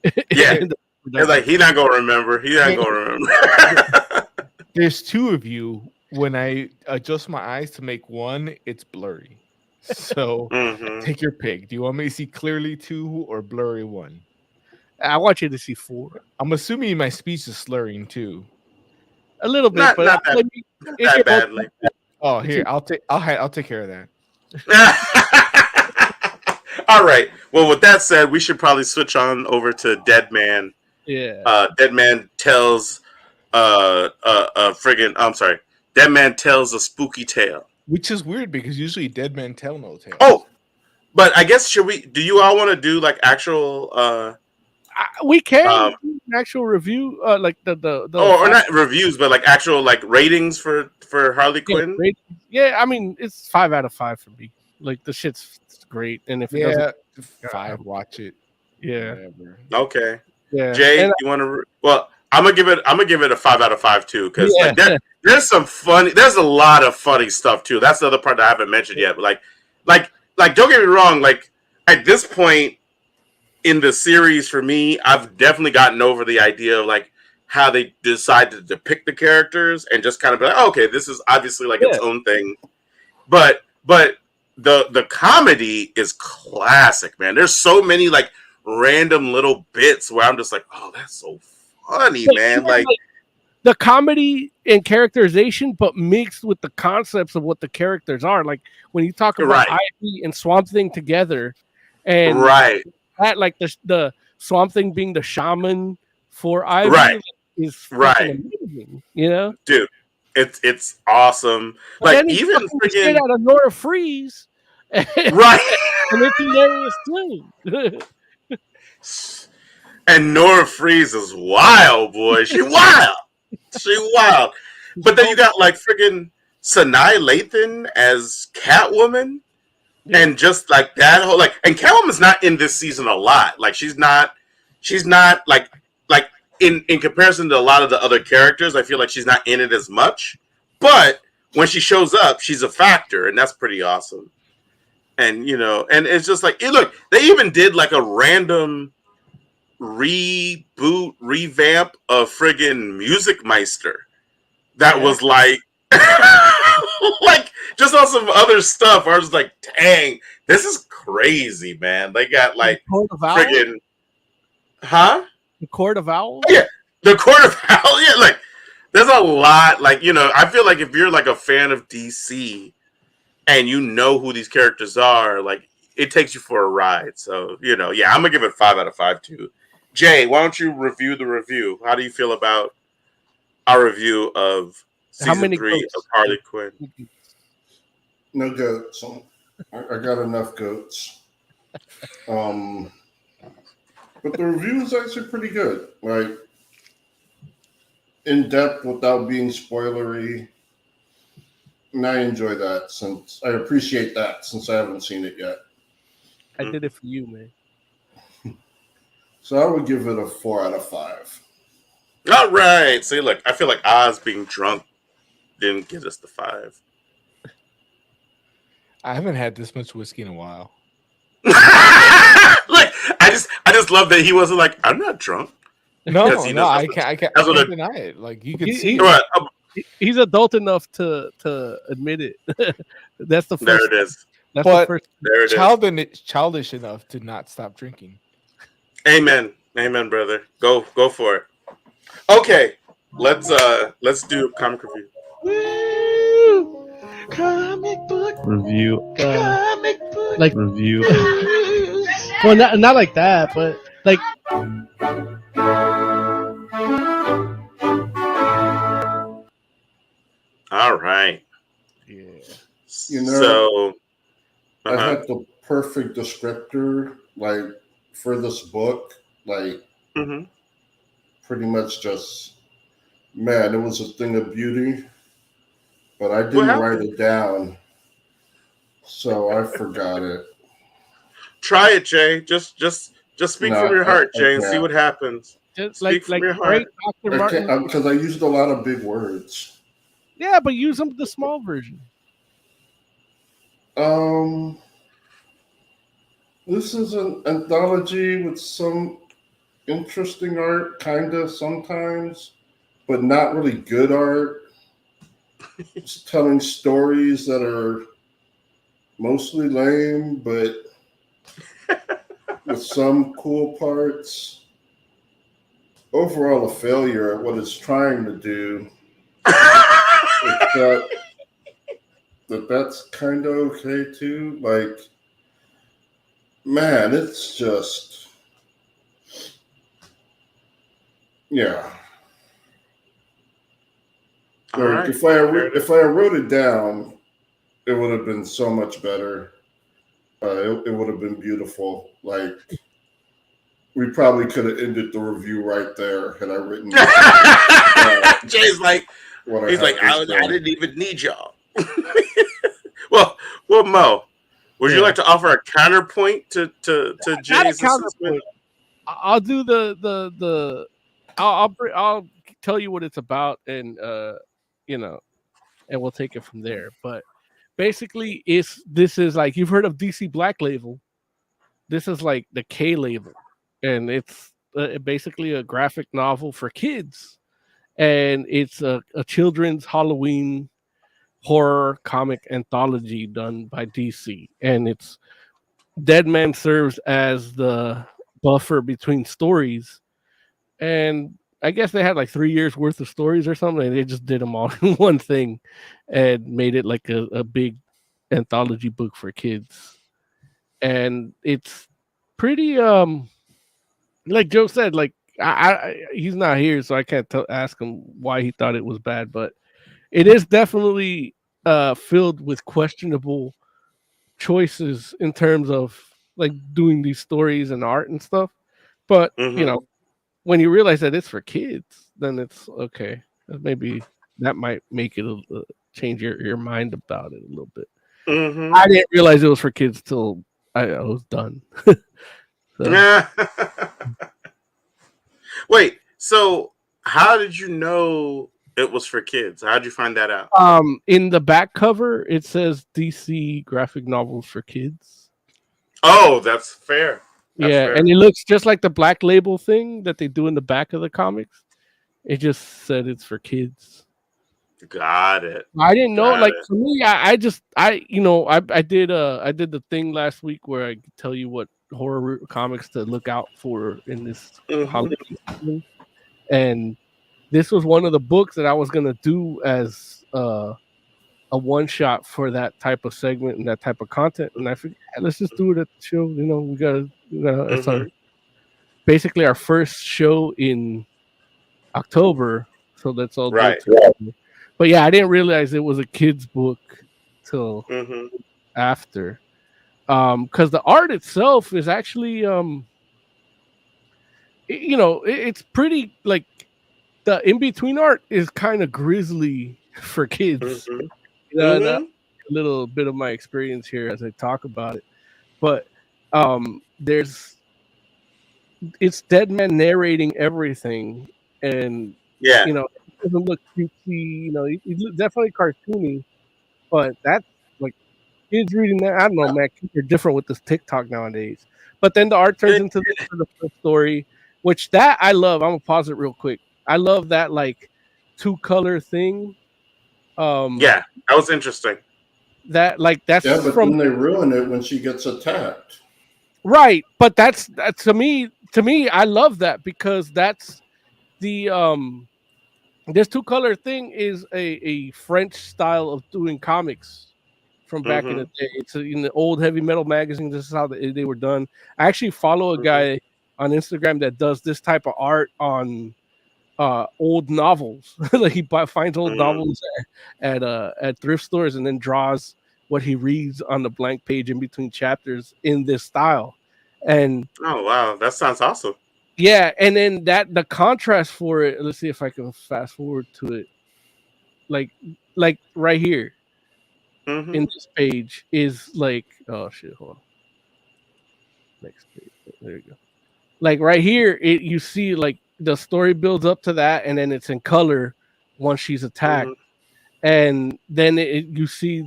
It's like he's not gonna remember. There's 2 of you. When I adjust my eyes to make one, it's blurry. So take your pick. Do you want me to see clearly 2 or blurry 1? I want you to see 4. I'm assuming my speech is slurring too. A little bit, Not but that, like, not it's that your badly. Oh, here I'll take care of that. All right. Well, with that said, we should probably switch on over to Deadman. Yeah. Deadman tells Deadman tells a spooky tale. Which is weird because usually dead men tell no tales. Oh, but I guess do you all want to do like actual We can do an actual review, like the or not reviews, but like actual like ratings for Harley Quinn? Yeah, I mean it's 5 out of 5 for me. Like the shit's great, and if it doesn't, 5, watch it. Yeah. Whatever. Okay. Yeah. Jay, you want to? Well, I'm gonna give it a 5 out of 5 too, because like there's a lot of funny stuff too. That's the other part that I haven't mentioned yet. But like don't get me wrong. Like at this point in the series, for me, I've definitely gotten over the idea of like how they decide to depict the characters and just kind of be like, oh, okay, this is obviously like its own thing. But the comedy is classic, man. There's so many like random little bits where I'm just like, oh, that's so funny, man. Like the comedy and characterization, but mixed with the concepts of what the characters are. Like when you talk about Ivy and Swamp Thing together, and that like the Swamp Thing being the shaman for Ivy is fucking amazing, you know, dude. It's awesome. But like then even freaking out of Nora Freeze, right? And it's hilarious too. And Nora Freeze is wild, boy. She wild. She wild. But then you got like friggin' Sanaa Lathan as Catwoman. Yeah. And just like that whole like, and Catwoman's not in this season a lot. Like she's not like in comparison to a lot of the other characters, I feel like she's not in it as much. But when she shows up, she's a factor, and that's pretty awesome. And you know, and it's just like, look, they even did like a random revamp of friggin' Music Meister that was like like just on some other stuff. I was like, dang, this is crazy, man. They got like friggin' The Court of Owls? Yeah, the Court of Owls. Yeah, like there's a lot. Like, you know, I feel like if you're like a fan of DC and you know who these characters are, like it takes you for a ride. So, you know, yeah, I'm gonna give it 5 out of 5 too. Jay, why don't you review the review? How do you feel about our review of season 3 of Harley Quinn? No goats. I got enough goats. But the review is actually pretty good. Like, in depth without being spoilery. And I enjoy that I appreciate that since I haven't seen it yet. I did it for you, man. So I would give it a 4 out of 5. All right. See, look, I feel like Oz being drunk didn't get us the 5. I haven't had this much whiskey in a while. Like, I just love that he wasn't like, I'm not drunk. No, I can't deny it. Like you can see he's adult enough to admit it. That's the first. There it is. That's but the first. There it is. Childish enough to not stop drinking. Amen, brother. Go for it. Okay, let's do a comic review. Woo! Comic book review. Comic book like review. Well, not like that, but like. All right. Yeah. You know, so I had the perfect descriptor, like for this book, like pretty much just, man, it was a thing of beauty, but I didn't write it down, so I forgot it. Try it, Jay. Just speak from your heart, Jay, and see what happens. Just speak like your heart. Dr. Martin. Because I used a lot of big words. Yeah, but use them the small version. This is an anthology with some interesting art, kind of sometimes, but not really good art. It's telling stories that are mostly lame, but with some cool parts. overall a failure at what it's trying to do. That's kind of okay too. Like, man, it's just, yeah. Like, if I wrote it down, it would have been so much better. It would have been beautiful. Like, we probably could have ended the review right there had I written. Jay's like, I didn't even need y'all. well, Mo, would you like to offer a counterpoint to Jay's assessment? I'll do I'll tell you what it's about, and and we'll take it from there. But basically, this is like, you've heard of DC Black Label. This is like the K label, and it's basically a graphic novel for kids, and it's a children's Halloween horror comic anthology done by DC, and it's Deadman serves as the buffer between stories, and I guess they had like 3 years worth of stories or something, and they just did them all in one thing and made it like a big anthology book for kids. And it's pretty like Joe said, like he's not here, so I can't ask him why he thought it was bad, but it is definitely filled with questionable choices in terms of like doing these stories and art and stuff. But when you realize that it's for kids, then it's okay. Maybe that might make it change your mind about it a little bit. I didn't realize it was for kids till I was done. Wait, so how did you know it was for kids? How did you find that out? In the back cover, it says DC graphic novels for kids. Oh, that's fair. Fair. And it looks just like the Black Label thing that they do in the back of the comics. It just said it's for kids. Got it. I didn't know. For me, I did the thing last week where I could tell you what horror comics to look out for in this holiday season, and this was one of the books that I was gonna do as a one shot for that type of segment and that type of content. And I figured, let's just do it at the show. We gotta it's basically our first show in October, so let's all do it together. But yeah, I didn't realize it was a kid's book till after. Because the art itself is actually it's pretty, like, the in-between art is kind of grisly for kids. A little bit of my experience here as I talk about it. But it's Deadman narrating everything, and it doesn't look cutesy, it's definitely cartoony, but that's like kids reading that. I don't know, man, kids are different with this TikTok nowadays. But then the art turns into the first story, which that I love. I'm gonna pause it real quick. I love that, like, 2-color thing. That was interesting. That's but then they ruin it when she gets attacked. Right, but that's to me, I love that, because that's the this 2-color thing is a French style of doing comics from back in the day. It's in the old heavy metal magazine. This is how they were done. I actually follow a guy on Instagram that does this type of art on old novels. Like, he finds old novels at thrift stores and then draws what he reads on the blank page in between chapters in this style. And oh wow, that sounds awesome. Yeah, and then the contrast for it. Let's see if I can fast forward to it. Like right here in this page is like, oh shit, hold on. Next page. There you go. Like right here, you see like the story builds up to that, and then it's in color once she's attacked, and then you see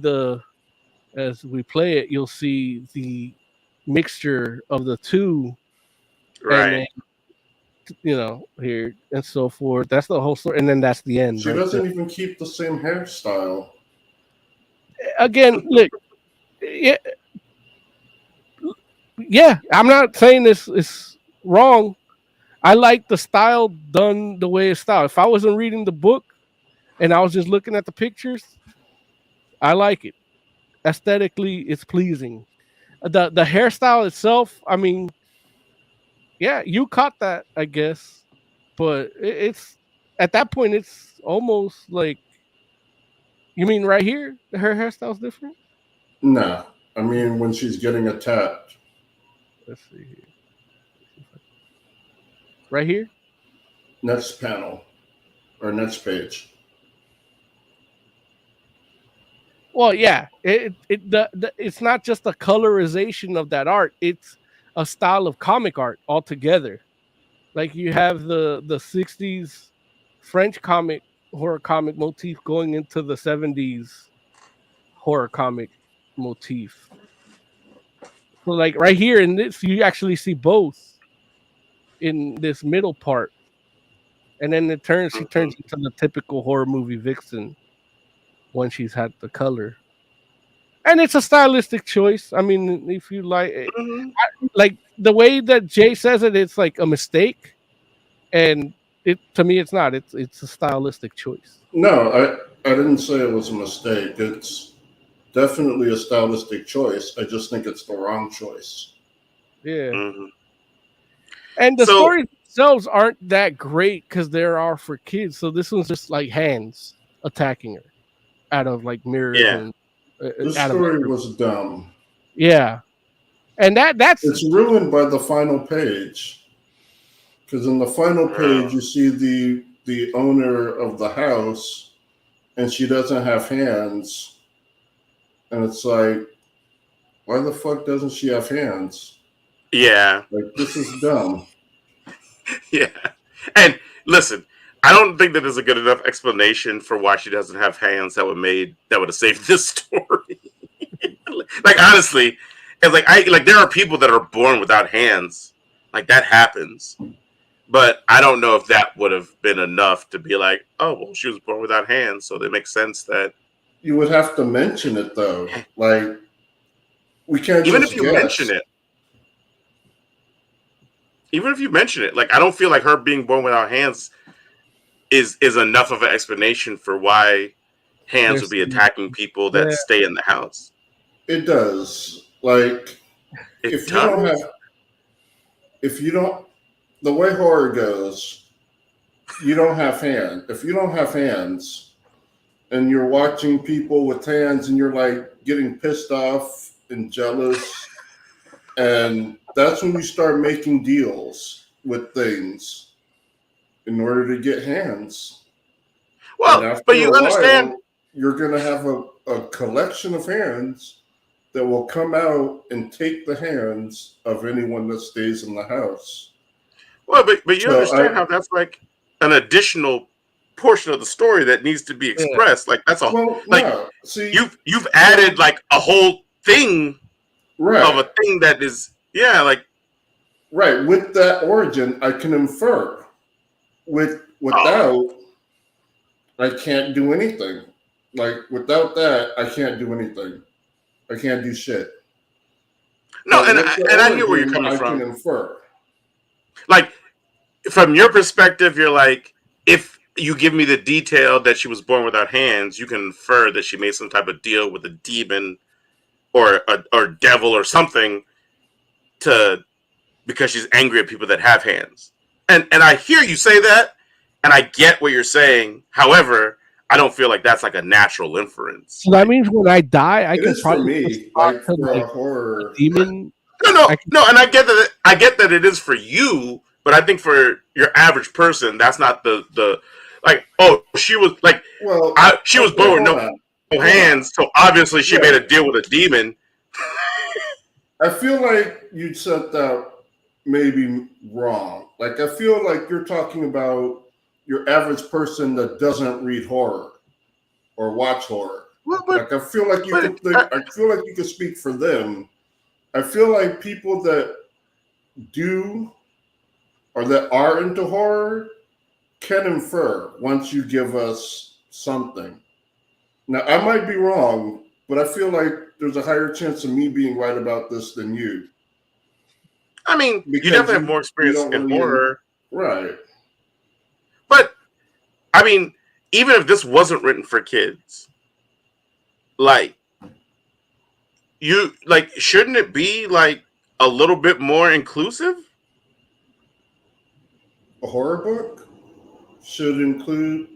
as we play it, you'll see the mixture of the two, right? And here and so forth. That's the whole story, and then that's the end. She doesn't even keep the same hairstyle. Again, look, yeah. I'm not saying this is wrong. I like the style done the way it's styled. If I wasn't reading the book and I was just looking at the pictures, I like it. Aesthetically, it's pleasing. The hairstyle itself, I mean, yeah, you caught that, I guess, but it's at that point, it's almost like you mean right here, her hairstyle's different. Nah, I mean when she's getting attacked. Let's see here, right here. Next panel or next page. Well, yeah, it's not just a colorization of that art; it's a style of comic art altogether. Like you have the '60s French horror comic motif going into the '70s horror comic motif. So, like right here in this, you actually see both in this middle part, and then she turns into the typical horror movie vixen when she's had the color. And it's a stylistic choice. I mean, if you like the way that Jay says it, it's like a mistake, and to me, it's not. It's a stylistic choice. No, I didn't say it was a mistake. It's definitely a stylistic choice. I just think it's the wrong choice. Yeah. And the stories themselves aren't that great because they are for kids. So this one's just like hands attacking her out of like mirrors. Yeah. And, this story was dumb. Yeah. And that's it's ruined by the final page. Because in the final page you see the owner of the house and she doesn't have hands. And it's like, why the fuck doesn't she have hands? Yeah. Like, this is dumb. Yeah. And listen, I don't think that there's a good enough explanation for why she doesn't have hands that would have saved this story. Like, honestly, it's like there are people that are born without hands. Like, that happens. But I don't know if that would have been enough to be like, oh, well, she was born without hands, so it makes sense that you would have to mention it though. Like, we can't even just if you guess. mention it. Even if you mention it, like, I don't feel like her being born without hands is enough of an explanation for why hands would be attacking people that stay in the house. It does. Like, if you don't, the way horror goes, you don't have hands. If you don't have hands and you're watching people with hands and you're like getting pissed off and jealous, and that's when you start making deals with things in order to get hands. Well, but you understand, you're going to have a collection of hands that will come out and take the hands of anyone that stays in the house. Well, but you understand how that's like an additional portion of the story that needs to be expressed. Like, that's you've added like a whole thing of a thing that is right. With that origin, I can infer. Without, I can't do anything. Like, without that, I can't do anything. I can't do shit. No, and I hear where you're coming from. I can infer. Like, from your perspective, you're like, if you give me the detail that she was born without hands, you can infer that she made some type of deal with a demon or devil or something because she's angry at people that have hands. And I hear you say that, and I get what you're saying. However, I don't feel like that's like a natural inference. So that means when I die, I can probably horror demon. No, and I get that. I get that it is for you, but I think for your average person, that's not the like. Oh, she was like, she was born with no hands, so obviously she made a deal with a demon. I feel like you said that maybe wrong. Like, I feel like you're talking about your average person that doesn't read horror or watch horror. Like, I feel like you could speak for them. I feel like people that do or that are into horror can infer once you give us something. Now, I might be wrong, but I feel like there's a higher chance of me being right about this than you. I mean, you definitely have more experience in horror Right. But I mean, even if this wasn't written for kids, like shouldn't it be like a little bit more inclusive? A horror book should include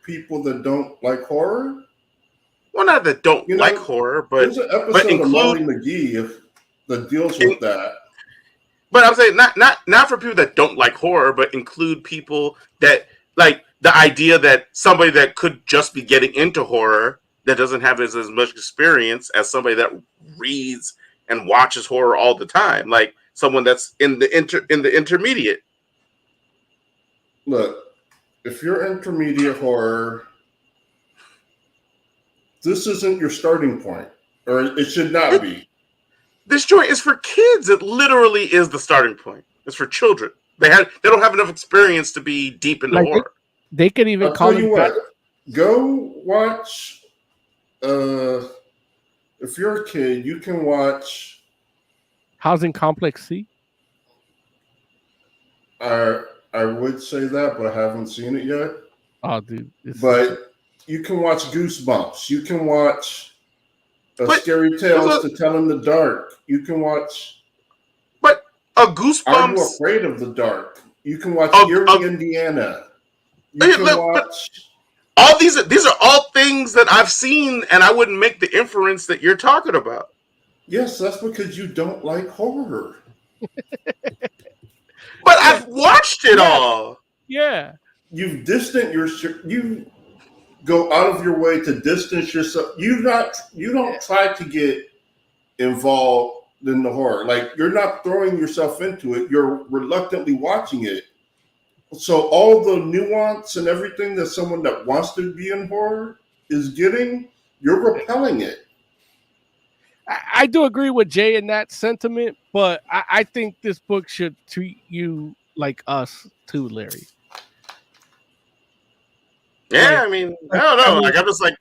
people that don't like horror. Well, not that don't You like know, horror, there's an but episode of Molly include. McGee that deals with that. But I'm saying not for people that don't like horror, but include people that like the idea that somebody that could just be getting into horror that doesn't have as much experience as somebody that reads and watches horror all the time, like someone that's in the intermediate. Look, if you're intermediate horror, this isn't your starting point, or it should not be. This joint is for kids. It literally is the starting point. It's for children. They don't have enough experience to be deep into horror. They could even I'll call tell you it what. Go watch. If you're a kid, you can watch Housing Complex C. I would say that, but I haven't seen it yet. Oh, dude! But you can watch Goosebumps. You can watch Scary Tales to Tell in the Dark. You can watch. But a Goosebumps. Are You Afraid of the Dark? You can watch Erie, Indiana. You can watch. All these are all things that I've seen, and I wouldn't make the inference that you're talking about. Yes, that's because you don't like horror. But I've watched it all. Yeah. You go out of your way to distance yourself. You don't try to get involved in the horror. Like, you're not throwing yourself into it. You're reluctantly watching it. So all the nuance and everything that someone that wants to be in horror is getting, you're repelling it. I do agree with Jay in that sentiment, but I think this book should treat you like us too, Larry. Yeah, I mean, I don't know. Like, I'm just like,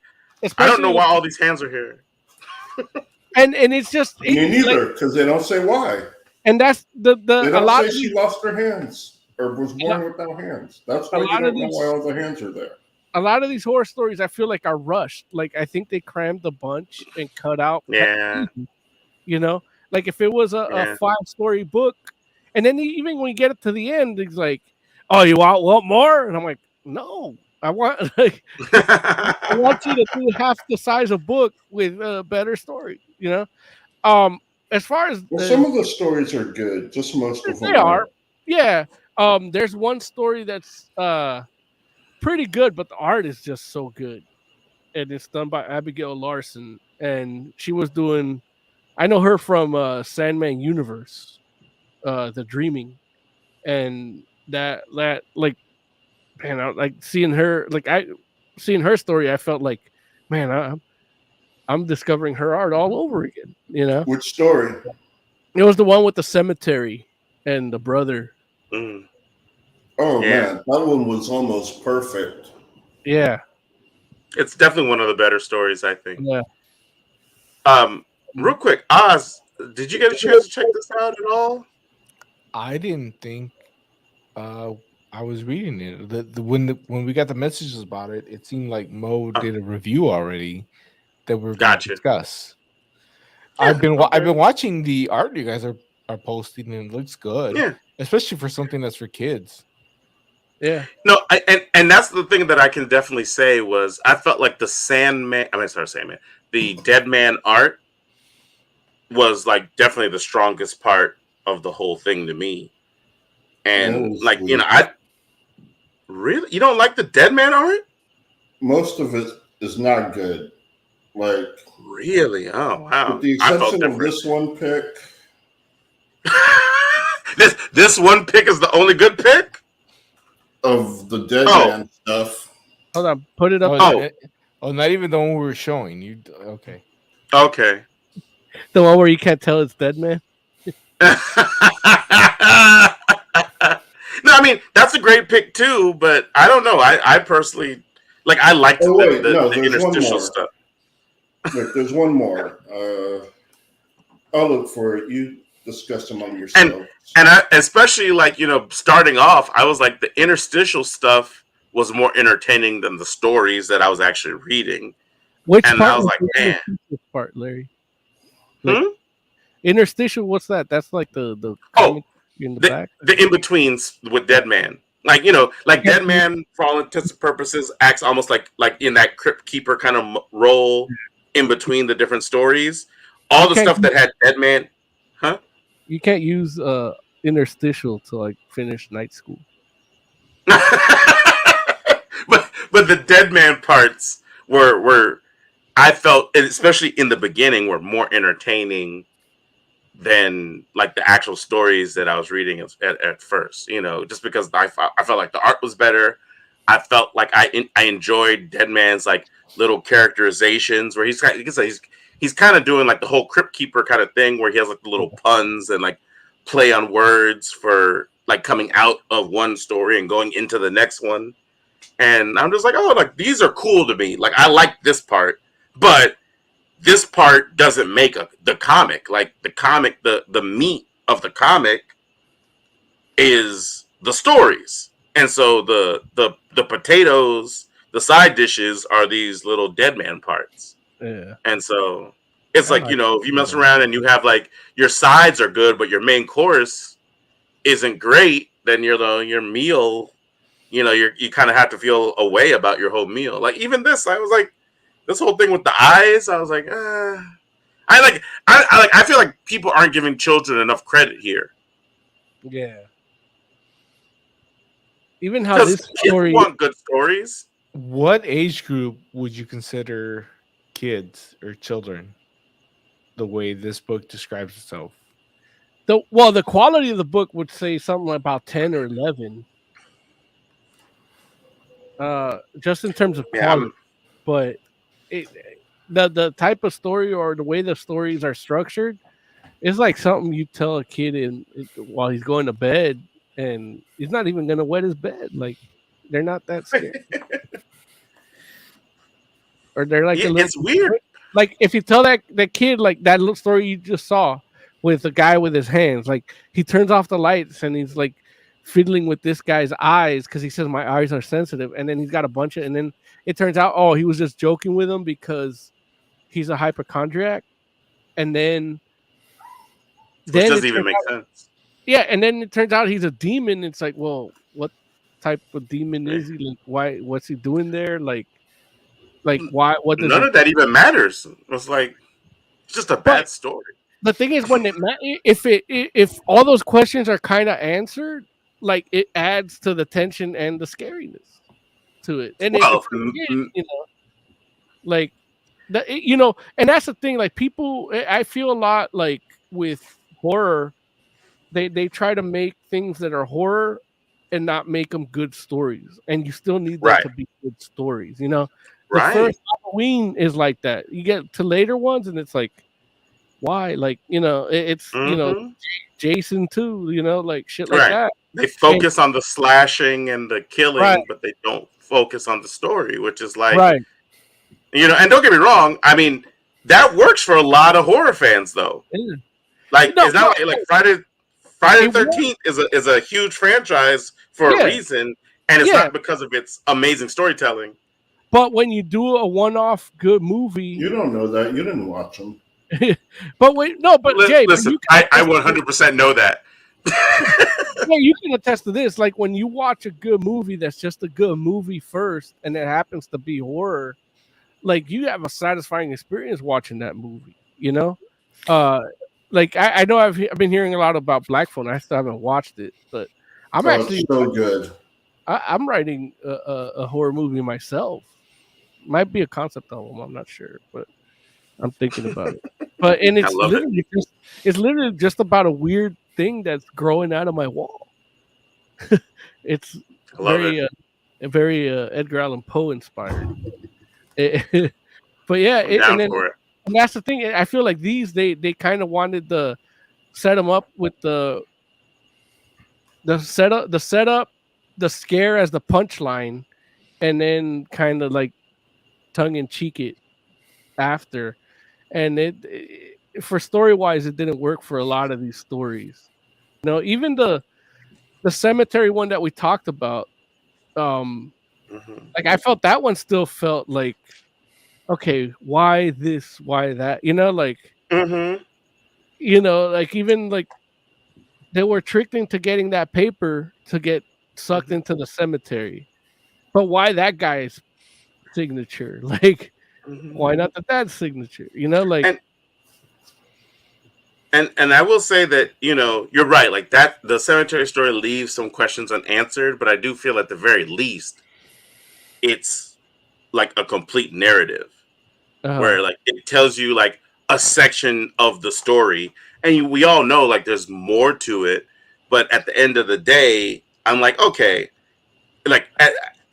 I don't know why all these hands are here. and it's just me neither, because they don't say why. And that's they don't say she lost her hands or was born without hands. That's why you don't know why all the hands are there. A lot of these horror stories, I feel like, are rushed. Like, I think they crammed a bunch and cut out. Yeah. You know, like if it was a 5-story book, and then even when you get it to the end, it's like, oh, you want more? And I'm like, no, I want I want you to do half the size of book with a better story. You know, as far as some of the stories are good, just most of them are. Yeah. There's one story that's pretty good, but the art is just so good, and it's done by Abigail Larson, and she was doing. I know her from Sandman Universe, The Dreaming, and that like, man, like seeing her seeing her story. I felt like, man, I'm discovering her art all over again. You know, which story? It was the one with the cemetery and the brother. Mm. Oh man, that one was almost perfect. Yeah, it's definitely one of the better stories, I think. Yeah. Real quick, Oz, did you get a chance to check this out at all? I didn't think. I was reading it. When we got the messages about it, it seemed like Mo did a review already that we're going to discuss. Yeah, I've been watching the art you guys are posting, and it looks good. Yeah, especially for something that's for kids. Yeah. No, and that's the thing that I can definitely say was I felt like the Deadman art was like definitely the strongest part of the whole thing to me. And like, you know, you don't like the Deadman art? Most of it is not good. Like, really? Oh wow. With the exception of this one pick. this one pick is the only good pick? Of the Deadman stuff. Hold on, put it up. Not even the one we were showing you. Okay. The one where you can't tell it's Deadman. No, I mean that's a great pick too, but I don't know. I personally I liked the interstitial stuff. Look, there's one more. I'll look for it. discuss among yourselves. And I, especially like, you know, starting off, I was like, the interstitial stuff was more entertaining than the stories that I was actually reading. Which and part I was was like, the man, interstitial part, Larry? Like, interstitial, what's that? That's like the oh, comic in the back? the in betweens with Deadman. Like, you know, like Deadman, for all intents and purposes, acts almost like in that crypt keeper kind of role in between the different stories. All the stuff that had Deadman, huh? You can't use interstitial to like finish night school. but the Deadman parts were I felt, especially in the beginning, were more entertaining than like the actual stories that I was reading at first. You know, just because I felt like the art was better. I felt like I enjoyed Deadman's like little characterizations where he's kind of doing like the whole Crypt Keeper kind of thing where he has like the little puns and like play on words for like coming out of one story and going into the next one. And I'm just like, oh, like these are cool to me. Like I like this part, but this part doesn't make the comic. Like the comic, the meat of the comic is the stories. And so the potatoes, the side dishes are these little Deadman parts. Yeah. And so it's like, you know, if you mess around and you have like your sides are good, but your main course isn't great, then your meal, you know, you kind of have to feel a way about your whole meal. Like even this, I was like, this whole thing with the eyes, I was like, I feel like people aren't giving children enough credit here. Yeah. Even how this story want good stories. What age group would you consider kids or children? The way this book describes itself. The quality of the book would say something about 10 or 11. Just in terms of quality, but the type of story or the way the stories are structured is like something you tell a kid while he's going to bed, and he's not even gonna wet his bed. Like they're not that scared, or they're like it's weird. Like if you tell that kid like that little story you just saw with the guy with his hands, like he turns off the lights and he's like fiddling with this guy's eyes because he says my eyes are sensitive, and then he's got a bunch of, and then it turns out he was just joking with him because he's a hypochondriac, and then which doesn't even make sense. Yeah, and then it turns out he's a demon. It's like, well, what type of demon is he? Like, why? What's he doing there? Like why? What does none of that even matters? It's like it's just a bad story. The thing is, when if all those questions are kind of answered, like it adds to the tension and the scariness to it. And you know, like that, you know, and that's the thing. Like people, I feel a lot like with horror, they try to make things that are horror and not make them good stories, and you still need them to be good stories. You know, the first Halloween is like that. You get to later ones, and it's like, why? Like, you know, it's you know, Jason too. You know, like shit like that. They focus on the slashing and the killing, but they don't focus on the story, which is like, you know. And don't get me wrong. I mean, that works for a lot of horror fans, though. Yeah. Like, it's not like Friday the 13th is a huge franchise for a reason, and it's not because of its amazing storytelling. But when you do a one-off good movie, you don't know that. You didn't watch them. But wait, no, but Jay, listen, I 100% know that. Yeah, you can attest to this. Like when you watch a good movie that's just a good movie first, and it happens to be horror, like you have a satisfying experience watching that movie. You know, like I know I've been hearing a lot about Black Phone. I still haven't watched it, but I'm actually so good. I'm writing a horror movie myself. Might be a concept album. I'm not sure, but I'm thinking about it. But and it's literally just about a weird thing that's growing out of my wall. It's very Edgar Allan Poe inspired. But yeah, and that's the thing. I feel like they kind of wanted to set them up with the setup, the scare as the punchline, and then kind of like tongue in cheek it after. And for story wise, it didn't work for a lot of these stories. Even the cemetery one that we talked about, like I felt that one still felt like, okay, why this, why that? Like, like even like they were tricked into getting that paper to get sucked into the cemetery, but why that guy's signature? Like, why not the dad's signature? Like. And I will say that, you're right. Like that, the cemetery story leaves some questions unanswered, but I do feel at the very least, it's like a complete narrative where like it tells you like a section of the story, and we all know like there's more to it. But at the end of the day, I'm like, okay, like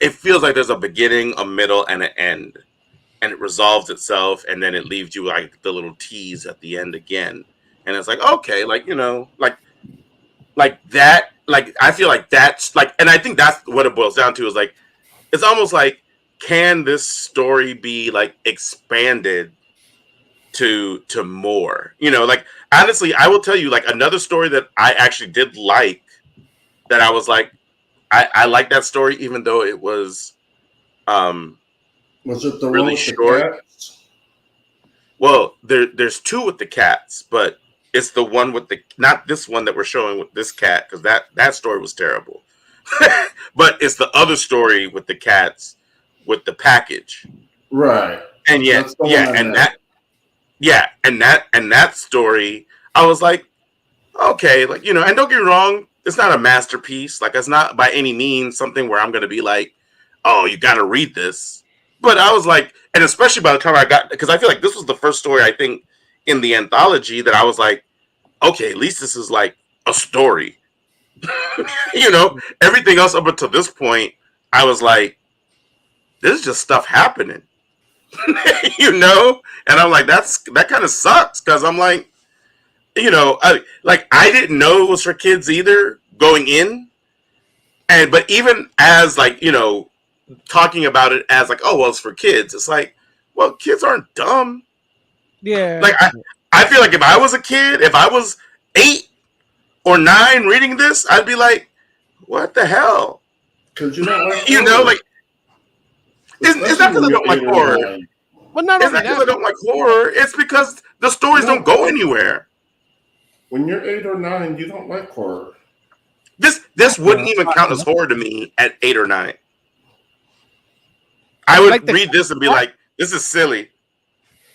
it feels like there's a beginning, a middle, and an end, and it resolves itself, and then it leaves you like the little tease at the end again. And it's like, okay, like, like that, like, I feel like that's like, and I think that's what it boils down to is like, it's almost like, can this story be like expanded to more? Like, honestly, I will tell you like another story that I actually did like, that I was like, I like that story, even though it was it the really one with short. the cats? Well, there's two with the cats, but it's the one with not this one that we're showing with this cat, because that story was terrible. But it's the other story with the cats with the package. Right. And yet, and that story, I was like, okay, like, and don't get me wrong, it's not a masterpiece. Like, it's not by any means something where I'm going to be like, oh, you got to read this. But I was like, and especially by the time because I feel like this was the first story, I think, in the anthology that I was like, okay, at least this is like a story. Everything else up until this point, I was like, this is just stuff happening. And I'm like, that kind of sucks, because I'm like, I didn't know it was for kids either going in. But even as like, talking about it as like, oh, well, it's for kids. It's like, well, kids aren't dumb. Yeah. Like I feel like if I was a kid, if I was 8 or 9 reading this, I'd be like, what the hell? Because you don't like like, it's not because I don't like horror. But not it's not because I don't like horror. It's because the stories don't go anywhere. When you're 8 or 9, you don't like horror. This wouldn't even count as horror to me at 8 or 9. I would read this and be like, this is silly.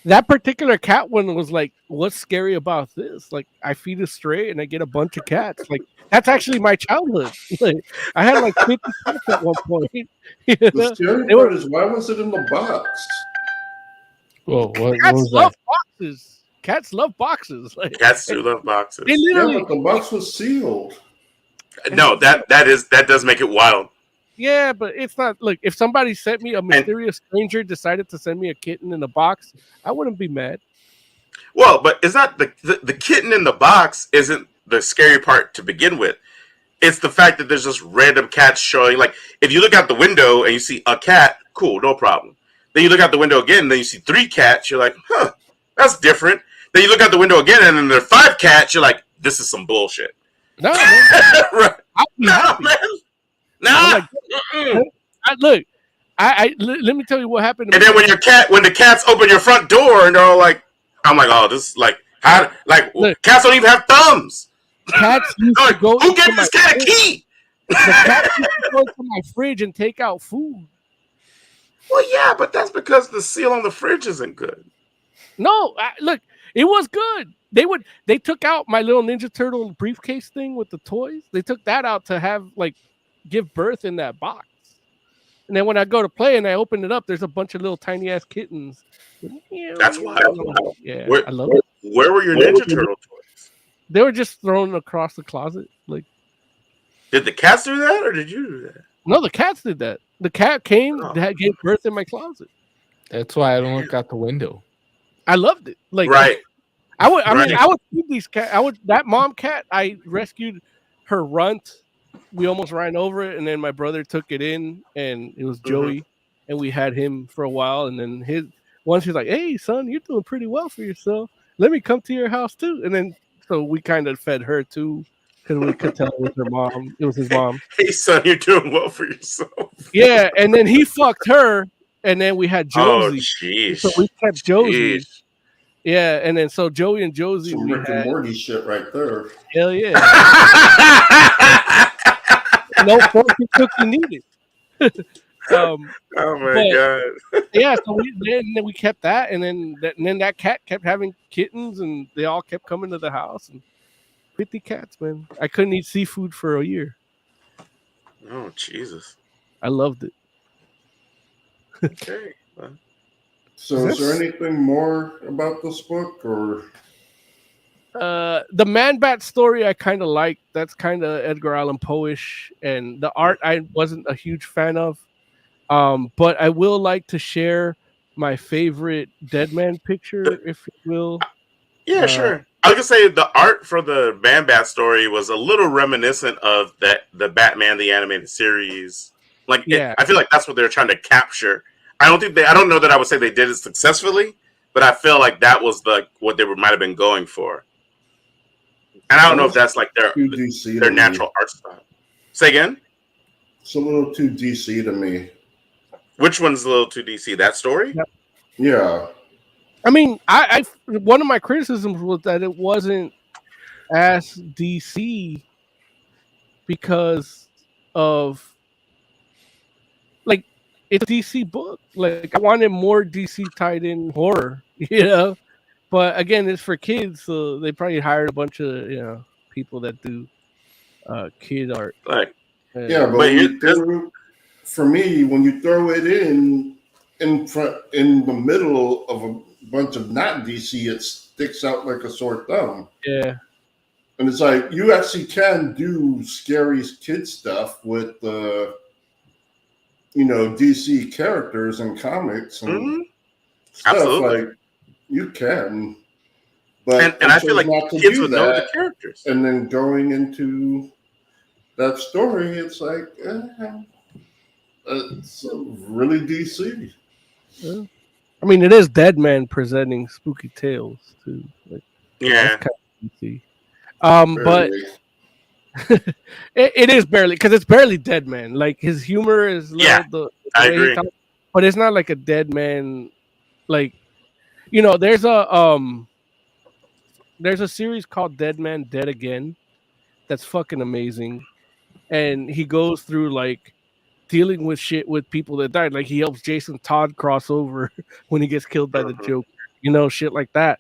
That particular cat one was like, what's scary about this? Like, I feed a stray and I get a bunch of cats. Like, that's actually my childhood. Like, I had like 50 cats at one point. The scary part is, why was it in the box? Well, cats love boxes. Cats love boxes. Like, cats do love boxes. They literally, but the box was sealed. No, that does make it wild. Yeah, but it's not. Look, if somebody sent me a mysterious stranger decided to send me a kitten in a box, I wouldn't be mad. Well, but it's not the kitten in the box isn't the scary part to begin with. It's the fact that there's just random cats showing. Like, if you look out the window and you see a cat, cool, no problem. Then you look out the window again, and then you see 3 cats. You're like, huh, that's different. Then you look out the window again, and then there are 5 cats. You're like, this is some bullshit. No, man. Right. I'll be happy. Man. Nah. Like, let me tell you what happened. And then when the cats open your front door and they're all like, I'm like, oh, this is like, how, like, look, cats don't even have thumbs. Cats used like, to go. Who gave this cat a key? The cats used to go to my fridge and take out food. Well, yeah, but that's because the seal on the fridge isn't good. No, look, it was good. They took out my little Ninja Turtle briefcase thing with the toys. They took that out to have like give birth in that box. And then when I go to play and I open it up, there's a bunch of little tiny ass kittens. That's wild. Yeah, I love it. Where were your Ninja Turtle toys? They were just thrown across the closet. Like, did the cats do that, or did you do that? No, the cats did that. The cat came, that gave birth in my closet. That's why I don't look out the window. I loved it. Like, right. I would feed these cats. That mom cat, I rescued her runt. We almost ran over it, and then my brother took it in, and it was Joey, and we had him for a while. And then once he's like, "Hey, son, you're doing pretty well for yourself." let me come to your house too. And then so we kind of fed her too because we could tell it was her mom. It was his mom. Hey son, you're doing well for yourself. Yeah, and then he fucked her, and then we had Oh, Josie. jeez. So we kept Josie. Jeez. Yeah, and then so Joey and Josie, Some we Rick and had Morty shit right there. hell yeah, no fortune cookie needed. Oh my god. Yeah, so then we kept that, and then that cat kept having kittens, and they all kept coming to the house. And 50 cats, man. I couldn't eat seafood for a year. Oh Jesus. I loved it. Okay. Well. So, is there anything more about this book, or? The Man Bat story I kind of like. That's kind of Edgar Allan Poe-ish, and the art I wasn't a huge fan of. But I will like to share my favorite Deadman picture, if you will. Yeah, sure. I was gonna say the art for the Man Bat story was a little reminiscent of the Batman the animated series. Like, I feel like that's what they're trying to capture. I don't know that I would say they did it successfully, but I feel like that was what they might have been going for. And I don't know if that's like their natural art style. Say again? It's a little too DC to me. Which one's a little too DC? That story? Yeah. I mean, I one of my criticisms was that it wasn't as DC because of like it's a DC book. Like I wanted more DC tied in horror, you know. But again, it's for kids, so they probably hired a bunch of people that do kid art. Like, yeah, but for me, when you throw it in the middle of a bunch of not DC, it sticks out like a sore thumb. Yeah, and it's like you actually can do scary kid stuff with DC characters and comics and stuff. Absolutely. Like you can, but and I feel like kids would know the characters. And then going into that story, it's like it's really DC. Yeah. I mean, it is Deadman presenting spooky tales too. Like, yeah, kind of DC. But it is barely because it's barely Deadman. Like his humor is the I agree. But it's not like a Deadman. Like there's a series called Deadman Dead Again that's fucking amazing, and he goes through like dealing with shit with people that died. Like he helps Jason Todd cross over when he gets killed by the Joker, shit like that.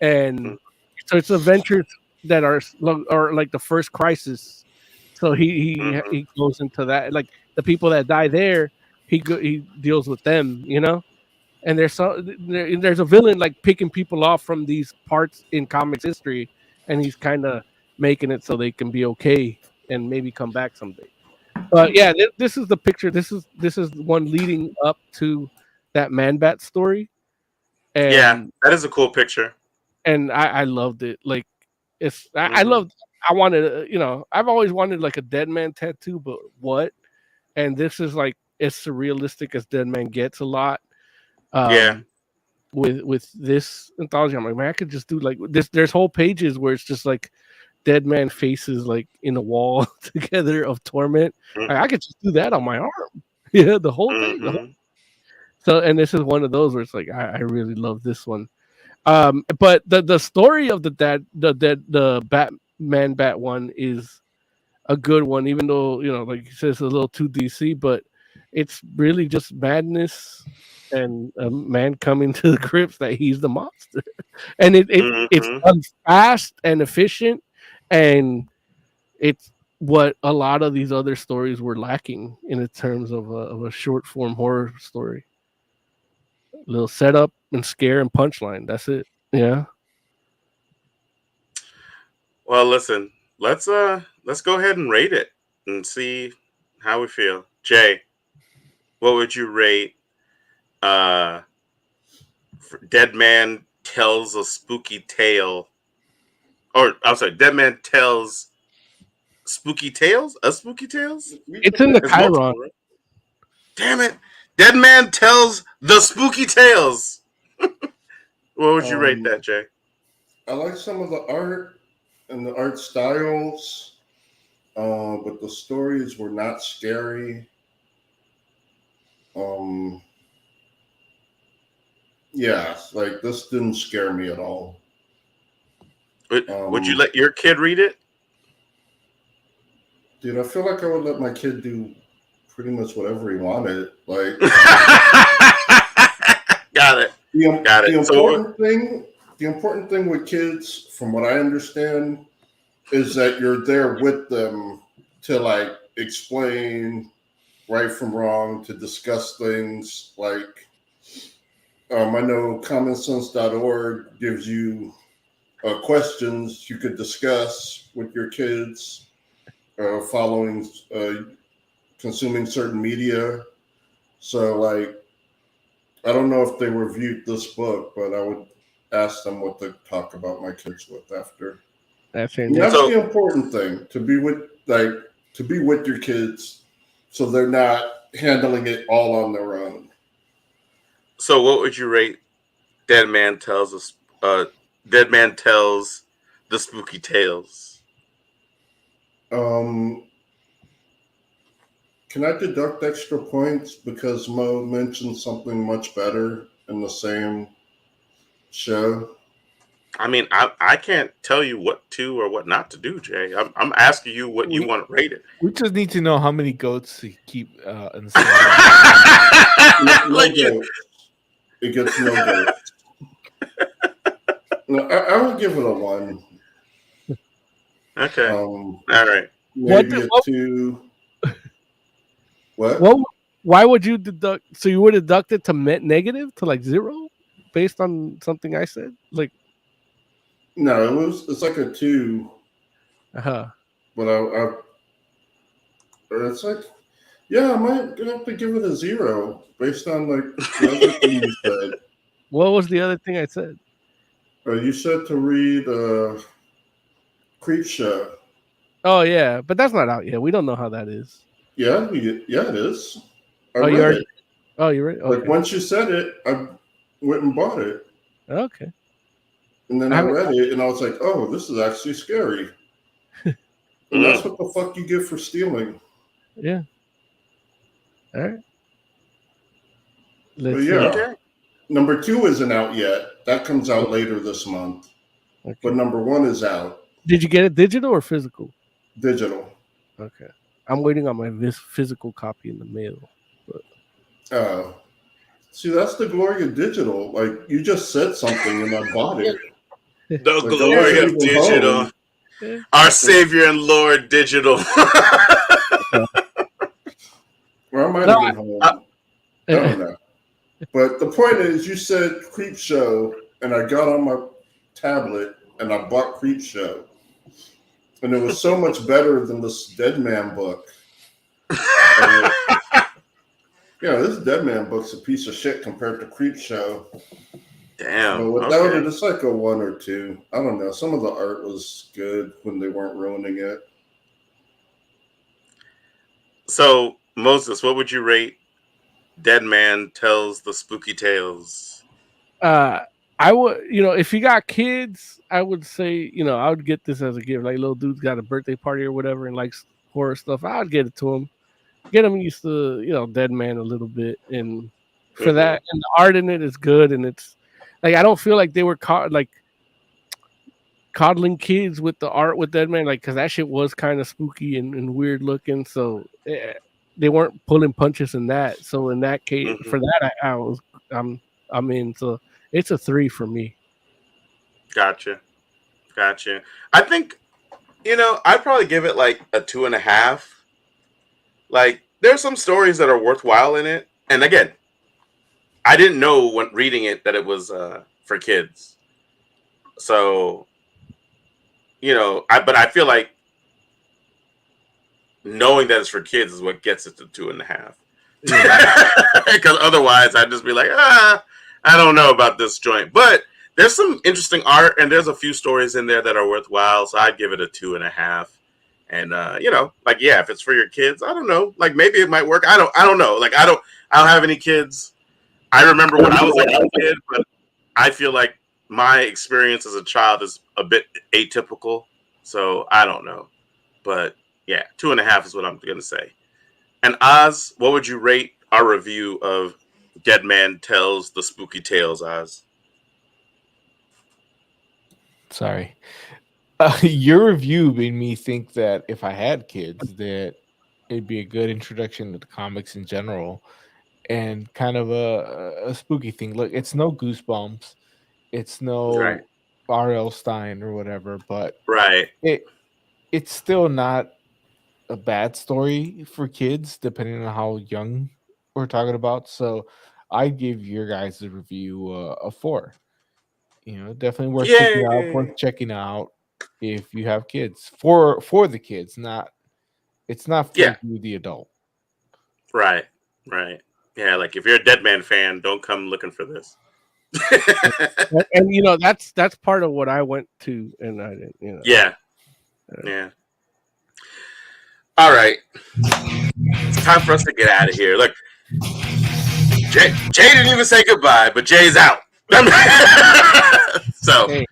And so it's adventures that are like the first crisis. So he goes into that. Like the people that die there, he deals with them, And there's a villain like picking people off from these parts in comics history, and he's kind of making it so they can be okay and maybe come back someday. But yeah, this is the picture. This is one leading up to that Man Bat story. And, yeah, that is a cool picture. And I loved it. Like I loved. I wanted, I've always wanted like a Deadman tattoo, but what? And this is like as surrealistic as Deadman gets a lot. With this anthology, I'm like, man, I could just do like this. There's whole pages where it's just like Deadman faces like in a wall together of torment. Like, I could just do that on my arm. Yeah, the whole thing. So, and this is one of those where it's like I really love this one. But the story of the Batman Bat one is a good one, even though like you said, it's a little too DC, but it's really just madness and a man coming to the grips that he's the monster, and it's done fast and efficient, and it's what a lot of these other stories were lacking in terms of a short form horror story. A little setup and scare and punchline. That's it. Yeah. Well, listen, let's go ahead and rate it and see how we feel. Jay, what would you rate Deadman Tells a Spooky Tale? Or I'm sorry, Deadman Tells Spooky Tales? A Spooky Tales? It's in the Chiron. Right? Damn it. Deadman Tells the Spooky Tales. What would you rate that, Jay? I like some of the art and the art styles, but the stories were not scary. Yeah, like this didn't scare me at all. Would you let your kid read it? Dude, I feel like I would let my kid do pretty much whatever he wanted. Like, got it. The important thing with kids, from what I understand, is that you're there with them to like explain right from wrong, to discuss things. Like, I know commonsense.org gives you questions you could discuss with your kids following, consuming certain media. So, like, I don't know if they reviewed this book, but I would ask them what to talk about my kids with after. That's the important thing, to be with your kids, so they're not handling it all on their own. So, what would you rate Deadman tells us? Deadman tells the spooky tales. Can I deduct extra points because Mo mentioned something much better in the same show? I mean, I can't tell you what to or what not to do, Jay. I'm asking you what you want to rate it. We just need to know how many goats to keep inside. No goats. It gets no goats. No, I would give it a 1. Okay. All right. Maybe a 2. What? Why would you deduct? So you would deduct it to negative, to like 0, based on something I said? Like, no, it's like a 2. But it's like, yeah, I might have to give it a 0 based on like the other thing you said. What was the other thing I said? You said to read Creepshow. Oh yeah, but that's not out yet. We don't know how that is. Yeah, it is. You read it? Okay. Like once you said it, I went and bought it. Okay. And then I read it, and I was like, "Oh, this is actually scary." And that's what the fuck you get for stealing. Yeah. All right. Number 2 isn't out yet. That comes out later this month. Okay. But number 1 is out. Did you get it digital or physical? Digital. Okay. I'm waiting on my physical copy in the mail. Oh. See, that's the glory of digital. Like, you just said something and I bought it. The glory of digital. Our Savior and Lord Digital. Well, I might have been home. I don't know. But the point is, you said Creepshow, and I got on my tablet and I bought Creepshow. And it was so much better than this Deadman book. This Deadman book's a piece of shit compared to Creepshow. Damn. But without it, it's like a 1 or 2. I don't know. Some of the art was good when they weren't ruining it. So, Moses, what would you rate Deadman Tells the Spooky Tales? I would, if you got kids, I would say, I would get this as a gift. Like, little dude's got a birthday party or whatever and likes horror stuff. I would get it to him. Get him used to, Deadman a little bit. And for that, and the art in it is good. And it's like, I don't feel like they were coddling kids with the art with Deadman, like, because that shit was kind of spooky and weird looking. So they weren't pulling punches in that. So in that case, for that, I'm in. So it's a 3 for me. Gotcha. I think, I'd probably give it like a 2.5. Like, there's some stories that are worthwhile in it. And again, I didn't know when reading it that it was for kids. So, but I feel like knowing that it's for kids is what gets it to 2.5. Because otherwise I'd just be like, I don't know about this joint. But there's some interesting art and there's a few stories in there that are worthwhile. So I'd give it a 2.5. And if it's for your kids, I don't know. Like, maybe it might work. I don't know. Like, I don't have any kids. I remember when I was like a kid, but I feel like my experience as a child is a bit atypical, so I don't know. But yeah, 2.5 is what I'm gonna say. And Oz, what would you rate our review of Deadman Tells the Spooky Tales, Oz? Sorry. Your review made me think that if I had kids, that it'd be a good introduction to the comics in general, and kind of a spooky thing. Look, it's no Goosebumps, it's Right. no R.L. Stein or whatever, but Right. it's still not a bad story for kids, depending on how young we're talking about. So I give your guys' review a 4. Definitely worth picking up, Yay. worth checking out if you have kids. For the kids, not it's not for Yeah. you, the adult. Right. Right. Yeah, like if you're a Deadman fan, don't come looking for this. And that's part of what I went to, and I didn't. Yeah. Yeah. All right. It's time for us to get out of here. Look, Jay didn't even say goodbye, but Jay's out. So, Hey.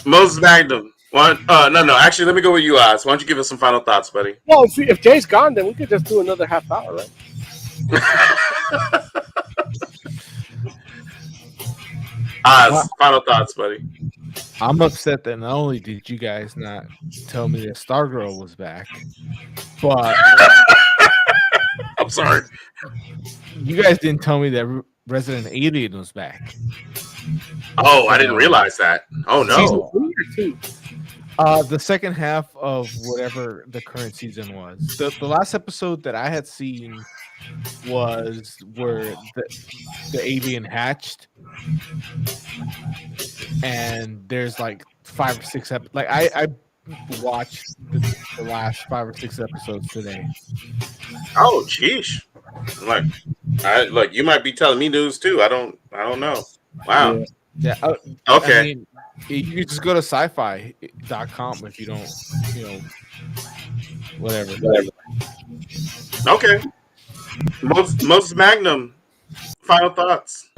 Moses Magnum. No. Actually, let me go with you, Oz. Why don't you give us some final thoughts, buddy? Well, if Jay's gone, then we could just do another half hour, right? Oz, final thoughts, buddy. I'm upset that not only did you guys not tell me that Stargirl was back, but I'm sorry. You guys didn't tell me that Resident Alien was back. Oh, I didn't realize that. Oh no. The second half of whatever the current season was. The last episode that I had seen was where the alien hatched, and there's like 5 or 6 like I watched the last 5 or 6 episodes today. Oh, jeez. Look, you might be telling me news too. I don't know. Wow. Yeah. Okay. I mean, you can just go to sci-fi.com if you don't, whatever. Okay. Moses Magnum, final thoughts.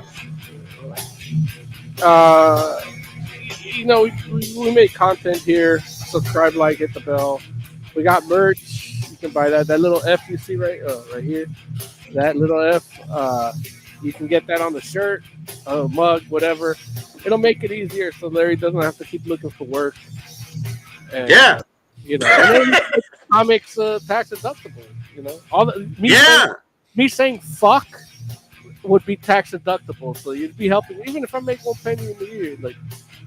We make content here. Subscribe, like, hit the bell. We got merch. You can buy that. That little F you see right here. That little F. You can get that on the shirt, mug, whatever. It'll make it easier so Larry doesn't have to keep looking for work. And, yeah. And then comics tax deductible. Me saying fuck would be tax deductible, so you'd be helping. Even if I make 1 penny in the year, like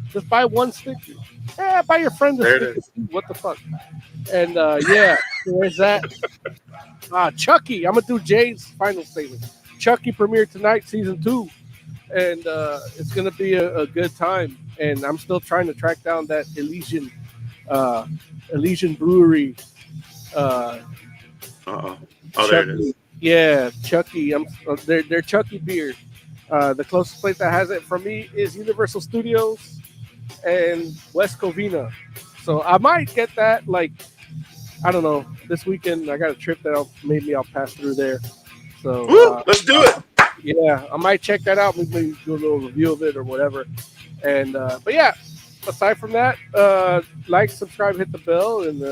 just buy 1 sticker. Yeah, buy your friend a sticker. What the fuck? And where's that? Chucky. I'm gonna do Jay's final statement. Chucky premiered tonight, season 2, and it's gonna be a good time. And I'm still trying to track down that Elysian Brewery. Oh, Chucky. there it is. Yeah, Chucky. They're Chucky beer. The closest place that has it for me is Universal Studios and West Covina. So I might get that. Like, I don't know. This weekend I got a trip that maybe I'll pass through there. So let's do it. Yeah, I might check that out. Maybe do a little review of it or whatever. And but yeah, aside from that, like, subscribe, hit the bell, and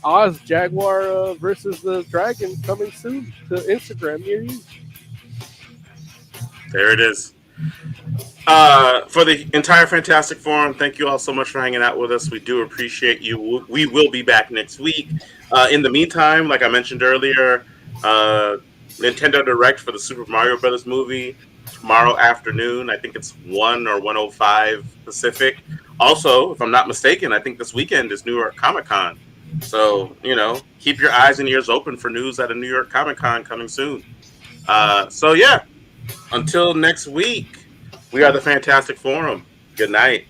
Oz Jaguar versus the Dragon coming soon to Instagram near you. There it is. For the entire Fantastic Forum, thank you all so much for hanging out with us. We do appreciate you. We will be back next week. In the meantime, like I mentioned earlier, Nintendo Direct for the Super Mario Brothers movie tomorrow afternoon. I think it's 1 or 1:05 Pacific. Also, if I'm not mistaken, I think this weekend is New York Comic Con. So, keep your eyes and ears open for news at a New York Comic Con coming soon. Until next week, we are the Fantastic Forum. Good night.